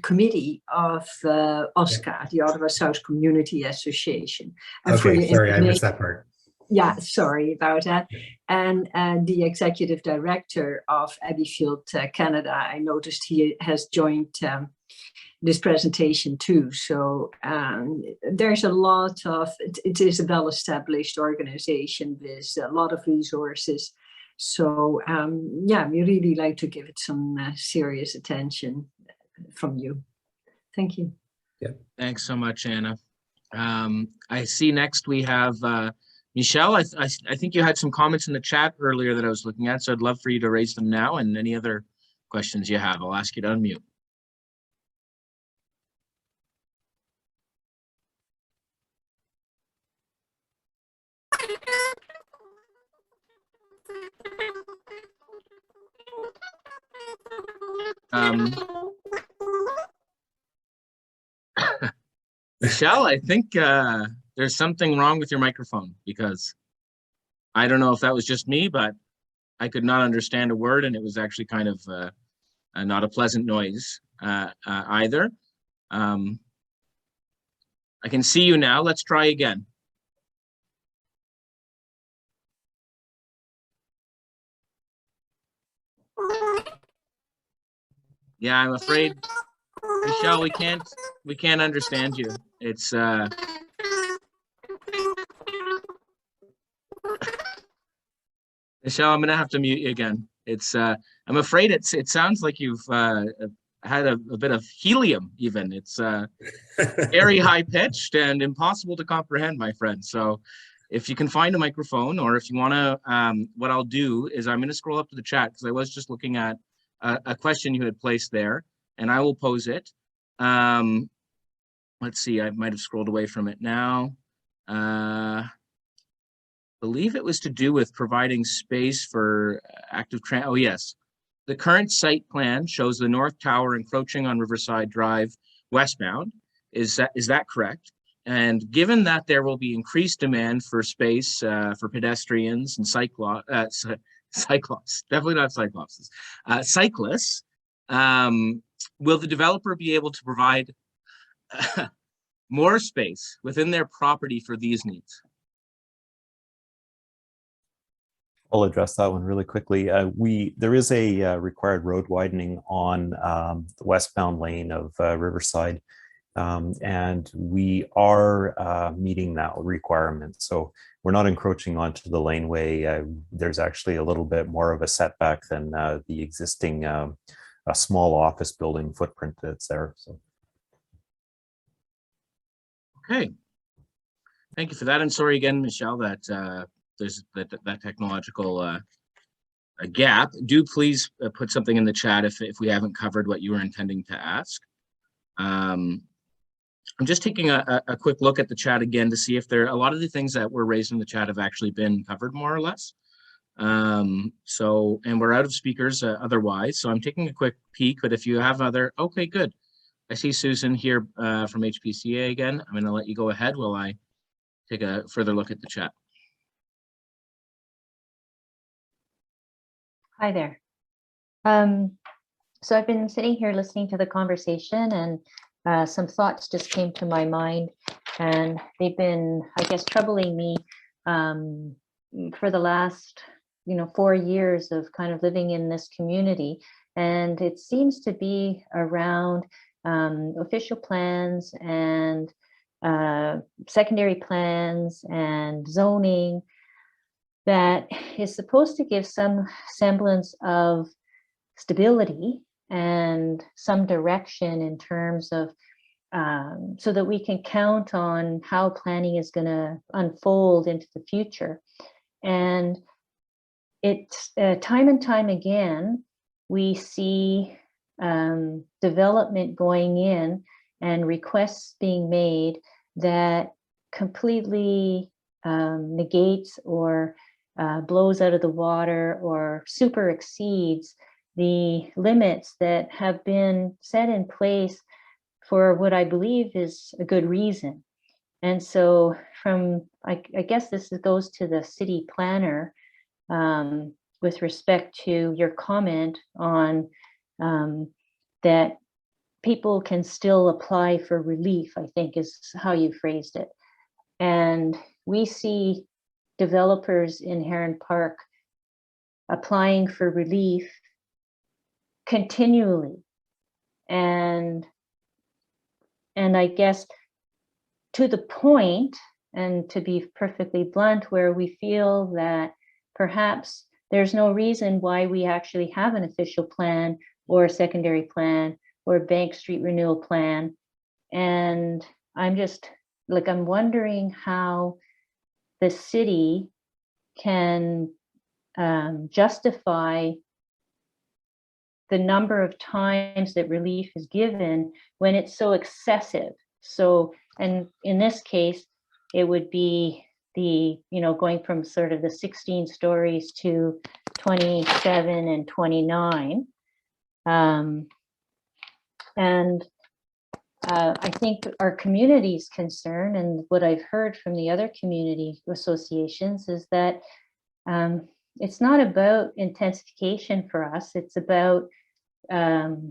committee of OSCA, the Ottawa South Community Association. And sorry, I missed that part. Yeah, sorry about that. And the executive director of Abbeyfield, Canada, I noticed he has joined this presentation too. So there's a lot of, it is a well-established organization with a lot of resources. So yeah, we really like to give it some serious attention from you. Thank you. Yeah. Thanks so much, Anna. I see next we have Michelle. I think you had some comments in the chat earlier that I was looking at, so I'd love for you to raise them now, and any other questions you have, I'll ask you to unmute. Michelle, I think there's something wrong with your microphone, because I don't know if that was just me, but I could not understand a word, and it was actually kind of not a pleasant noise either. I can see you now. Let's try again. Yeah, I'm afraid, Michelle, we can't understand you. It's Michelle, I'm gonna have to mute you again. It's I'm afraid it sounds like you've had a bit of helium even. It's very high pitched and impossible to comprehend, my friend. So if you can find a microphone, or if you want to, what I'll do is I'm going to scroll up to the chat, because I was just looking at a question you had placed there, and I will pose it. Let's see, I might have scrolled away from it now. Believe it was to do with providing space for active oh yes. The current site plan shows the North Tower encroaching on Riverside Drive westbound. Is that correct? And given that there will be increased demand for space for pedestrians and cyclists, definitely not cyclops, cyclists, will the developer be able to provide more space within their property for these needs? I'll address that one really quickly. There is a required road widening on the westbound lane of Riverside, and we are meeting that requirement. So we're not encroaching onto the laneway. There's actually a little bit more of a setback than the existing a small office building footprint that's there. So. Okay. Thank you for that. And sorry again, Michelle, that there's that technological gap. Do please put something in the chat if we haven't covered what you were intending to ask. I'm just taking a quick look at the chat again to see if a lot of the things that were raised in the chat have actually been covered more or less. And we're out of speakers otherwise, so I'm taking a quick peek, but if you have okay, good. I see Susan here from HPCA again. I'm going to let you go ahead while I take a further look at the chat. Hi there. So I've been sitting here listening to the conversation, and some thoughts just came to my mind, and they've been, I guess, troubling me for the last, 4 years of kind of living in this community. And it seems to be around official plans and secondary plans and zoning that is supposed to give some semblance of stability and some direction in terms of so that we can count on how planning is going to unfold into the future. And it's time and time again, we see development going in and requests being made that completely negates or blows out of the water or super exceeds the limits that have been set in place for what I believe is a good reason. And so I guess this goes to the city planner with respect to your comment on that people can still apply for relief, I think is how you phrased it. And we see developers in Heron Park applying for relief continually. And I guess to the point, and to be perfectly blunt, where we feel that perhaps there's no reason why we actually have an official plan or a secondary plan or a Bank Street renewal plan. And I'm just like, I'm wondering how the city can justify the number of times that relief is given when it's so excessive. So, and in this case, it would be the, going from sort of the 16 stories to 27 and 29. I think our community's concern, and what I've heard from the other community associations, is that it's not about intensification for us. It's about, how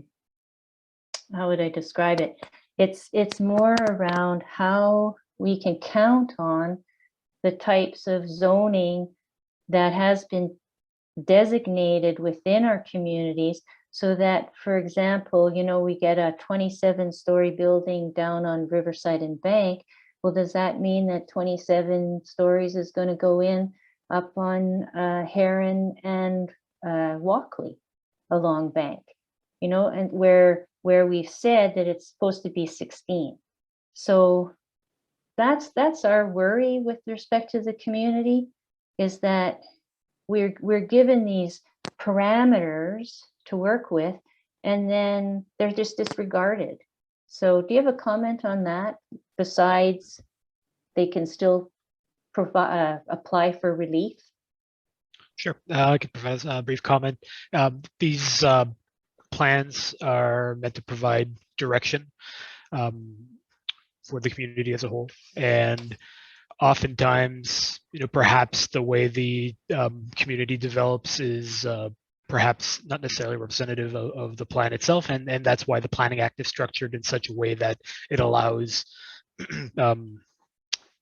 would I describe it? It's more around how we can count on the types of zoning that has been designated within our communities, so that, for example, we get a 27-story building down on Riverside and Bank. Well, does that mean that 27 stories is going to go in up on Heron and Walkley along Bank? And where we've said that it's supposed to be 16. So that's our worry with respect to the community, is that we're given these parameters to work with, and then they're just disregarded. So do you have a comment on that, besides they can still provide apply for relief? Sure, I can provide a brief comment. These plans are meant to provide direction for the community as a whole, and oftentimes, perhaps the way the community develops is perhaps not necessarily representative of the plan itself, and that's why the Planning Act is structured in such a way that it allows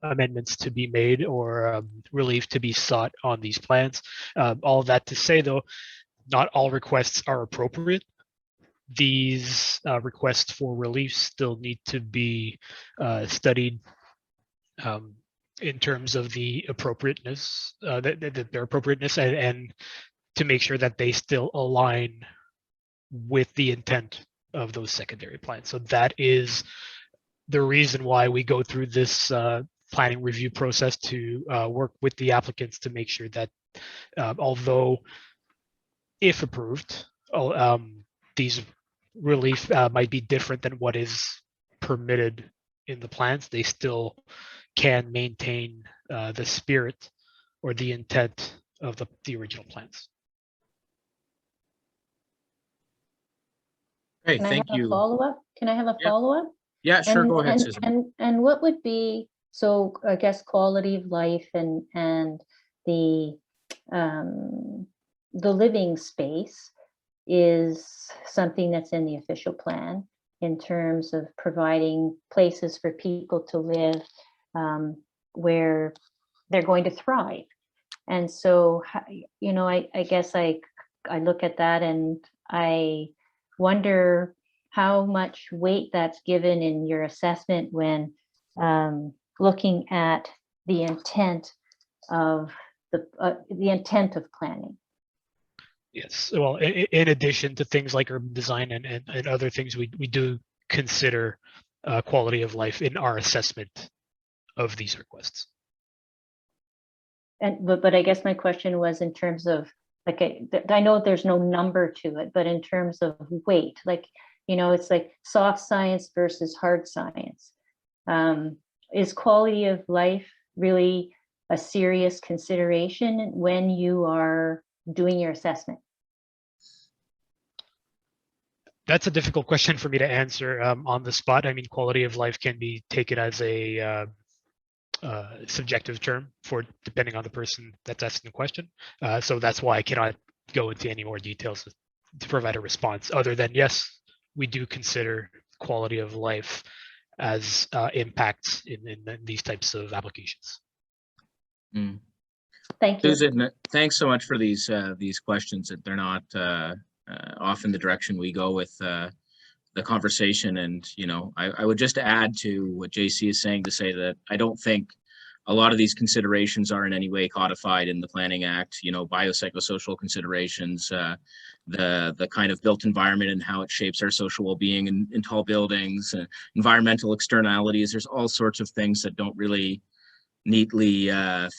amendments to be made or relief to be sought on these plans. All of that to say, though, not all requests are appropriate. These requests for relief still need to be studied in terms of the appropriateness, their appropriateness, and to make sure that they still align with the intent of those secondary plans. So that is the reason why we go through this planning review process, to work with the applicants to make sure that although if approved, these relief might be different than what is permitted in the plans, they still can maintain the spirit or the intent of the original plans. Hey, thank you. Can I have a follow-up? Yeah, sure. Go ahead, Susan. And what would be, so I guess, quality of life and the the living space is something that's in the official plan in terms of providing places for people to live where they're going to thrive. And so, you know, I guess I look at that and I wonder how much weight that's given in your assessment when looking at the intent of the intent of planning. Yes, well, in addition to things like urban design and other things, we do consider quality of life in our assessment of these requests. And but I guess my question was in terms of, like, I know there's no number to it, but in terms of weight, like, you know, it's like soft science versus hard science. Is quality of life really a serious consideration when you are doing your assessment? That's a difficult question for me to answer on the spot. I mean, quality of life can be taken as a subjective term for depending on the person that's asking the question. So that's why I cannot go into any more details to provide a response other than, yes, we do consider quality of life as impacts in these types of applications. Mm. Thank you. Susan, thanks so much for these questions. That they're not often the direction we go with the conversation. And, you know, I would just add to what JC is saying to say that I don't think a lot of these considerations are in any way codified in the Planning Act. You know, biopsychosocial considerations, the kind of built environment and how it shapes our social well-being in tall buildings, environmental externalities. There's all sorts of things that don't really neatly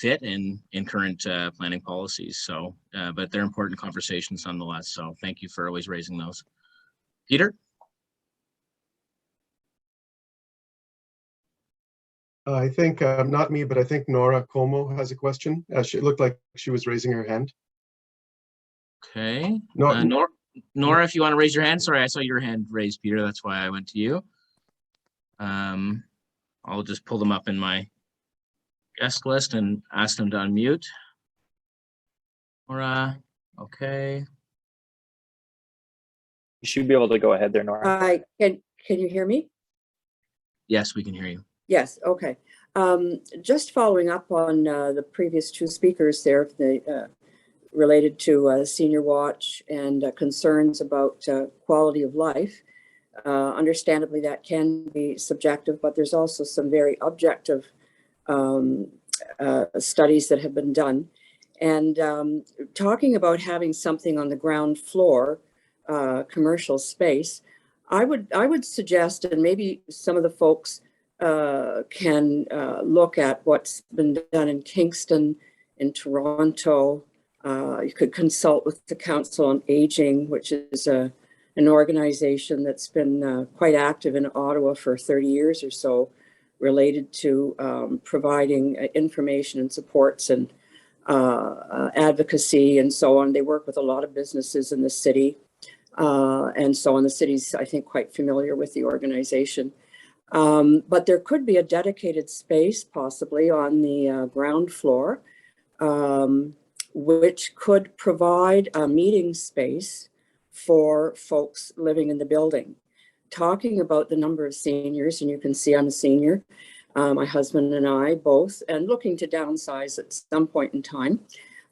fit in current planning policies. So, but they're important conversations nonetheless. So thank you for always raising those. Peter? I think, not me, but I think Nora Como has a question. It looked like she was raising her hand. Okay. No, Nora, if you want to raise your hand. Sorry, I saw your hand raised, Peter. That's why I went to you. I'll just pull them up in my guest list and ask them to unmute. Nora, okay. You should be able to go ahead there, Nora. Can you hear me? Yes, we can hear you. Yes, okay. Just following up on the previous two speakers there, related to Senior Watch and concerns about quality of life. Understandably, that can be subjective, but there's also some very objective studies that have been done. And talking about having something on the ground floor, commercial space, I would suggest, and maybe some of the folks can look at what's been done in Kingston, in Toronto. You could consult with the Council on Aging, which is an organization that's been quite active in Ottawa for 30 years or so, related to providing information and supports and advocacy and so on. They work with a lot of businesses in the city and so on. The city's, I think, quite familiar with the organization. But there could be a dedicated space possibly on the ground floor, which could provide a meeting space for folks living in the building. Talking about the number of seniors, and you can see I'm a senior, my husband and I both, and looking to downsize at some point in time.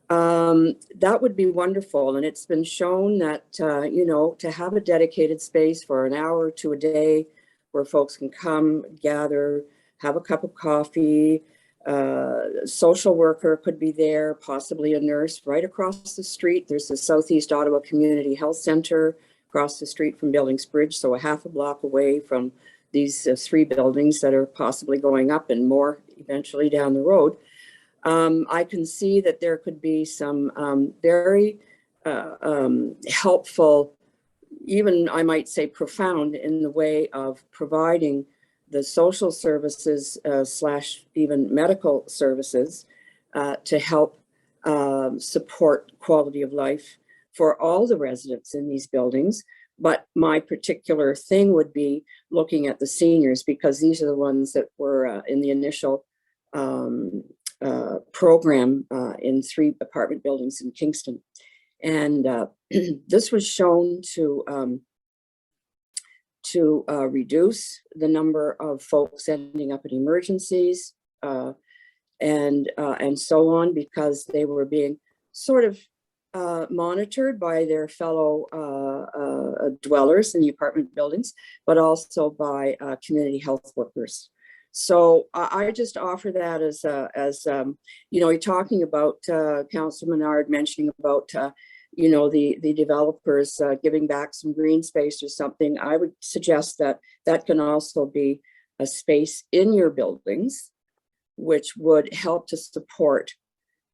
That would be wonderful. And it's been shown that, you know, to have a dedicated space for an hour or two a day where folks can come, gather, have a cup of coffee, social worker could be there, possibly a nurse. Right across the street, there's the Southeast Ottawa Community Health Center across the street from Billingsbridge, so a half a block away from these three buildings that are possibly going up and more eventually down the road. I can see that there could be some very helpful, even I might say profound, in the way of providing the social services slash even medical services to help support quality of life for all the residents in these buildings. But my particular thing would be looking at the seniors, because these are the ones that were in the initial program in 3 apartment buildings in Kingston. And this was shown to reduce the number of folks ending up in emergencies and so on, because they were being sort of monitored by their fellow dwellers in the apartment buildings, but also by community health workers. So I just offer that as you know, you're talking about Councillor Menard mentioning about you know, the developers giving back some green space or something. I would suggest that that can also be a space in your buildings, which would help to support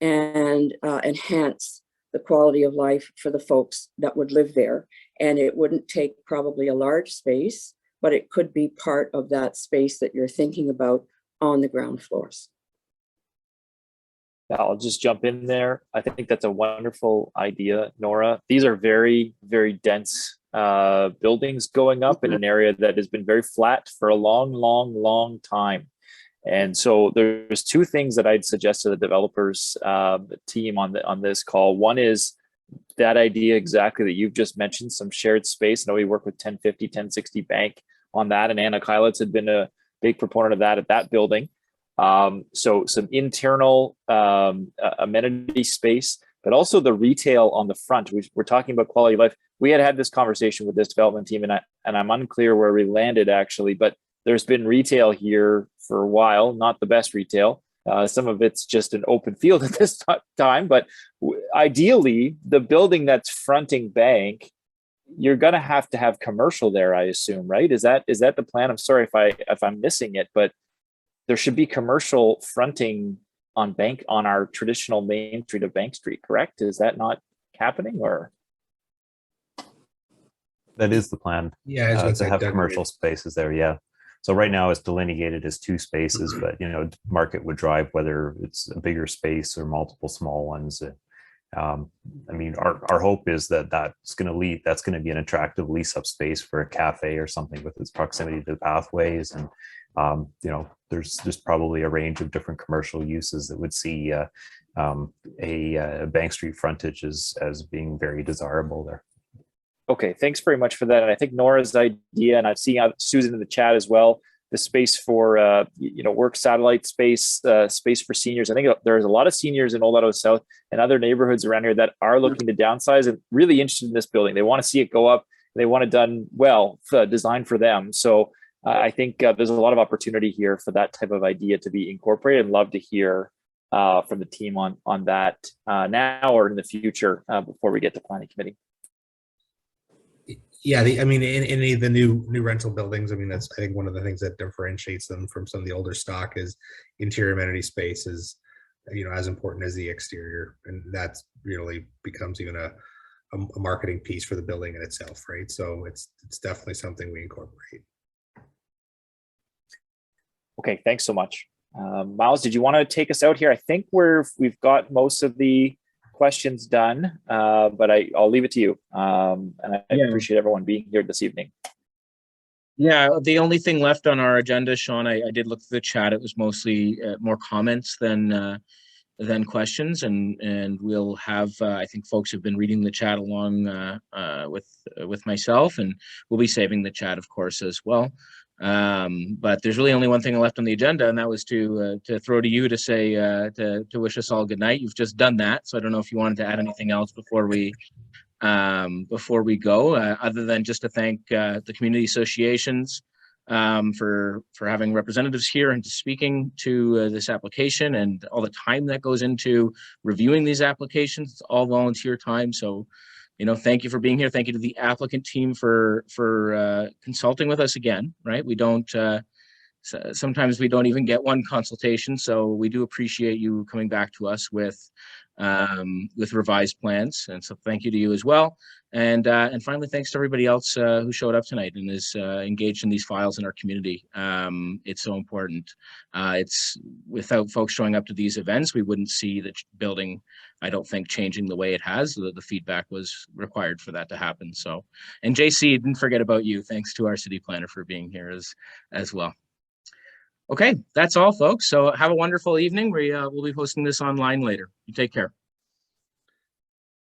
and enhance the quality of life for the folks that would live there. And it wouldn't take probably a large space, but it could be part of that space that you're thinking about on the ground floors. I'll just jump in there. I think that's a wonderful idea, Nora. These are very, very dense buildings going up in an area that has been very flat for a long, long, long time. And so there's two things that I'd suggest to the developers team on this call. One is that idea exactly that you've just mentioned, some shared space. I know we work with 1050, 1060 Bank on that, and Anna Kylitz had been a big proponent of that at that building. So some internal amenity space, but also the retail on the front. We're talking about quality of life. We had this conversation with this development team, and I'm unclear where we landed actually, but there's been retail here for a while, not the best retail. Some of it's just an open field at this time, but ideally the building that's fronting Bank, you're going to have commercial there, I assume, right? Is that the plan? I'm sorry if I'm missing it, but there should be commercial fronting on Bank, on our traditional main street of Bank Street, correct? Is that not happening, or? That is the plan. Yeah, to have commercial spaces there. Yeah. So right now it's delineated as 2 spaces, but you know, market would drive whether it's a bigger space or multiple small ones. I mean, our hope is that that's going to be an attractive lease up space for a cafe or something with its proximity to the pathways. And you know, there's probably a range of different commercial uses that would see a Bank Street frontage as being very desirable there. Okay, thanks very much for that. And I think Nora's idea, and I've seen Susan in the chat as well, the space for you know, work satellite space, space for seniors. I think there's a lot of seniors in Old Ottawa South and other neighborhoods around here that are looking to downsize and really interested in this building. They want to see it go up. They want it done well, designed for them. So I think there's a lot of opportunity here for that type of idea to be incorporated. I'd love to hear from the team on that now or in the future before we get to planning committee. Yeah, I mean, in any of the new rental buildings, I mean, that's, I think, one of the things that differentiates them from some of the older stock is interior amenity space is, you know, as important as the exterior, and that's really becomes even a marketing piece for the building in itself, right? So it's definitely something we incorporate. Okay, thanks so much. Miles, did you want to take us out here? I think we've got most of the questions done, but I'll leave it to you. And I appreciate everyone being here this evening. Yeah, the only thing left on our agenda, Sean, I did look through the chat. It was mostly more comments than questions, and we'll have I think folks have been reading the chat along with myself, and we'll be saving the chat, of course, as well. But there's really only one thing left on the agenda, and that was to throw to you to say to wish us all good night. You've just done that, so I don't know if you wanted to add anything else before we go, other than just to thank the community associations for having representatives here and speaking to this application and all the time that goes into reviewing these applications. It's all volunteer time, so you know, thank you for being here. Thank you to the applicant team for consulting with us again, right? We don't, sometimes we don't even get one consultation. So we do appreciate you coming back to us with revised plans. And so thank you to you as well. And finally, thanks to everybody else who showed up tonight and is engaged in these files in our community. It's so important. It's without folks showing up to these events, we wouldn't see the building, I don't think, changing the way it has. The feedback was required for that to happen. So, and JC, didn't forget about you. Thanks to our city planner for being here as well. Okay, that's all, folks. So have a wonderful evening. We'll be posting this online later. You take care.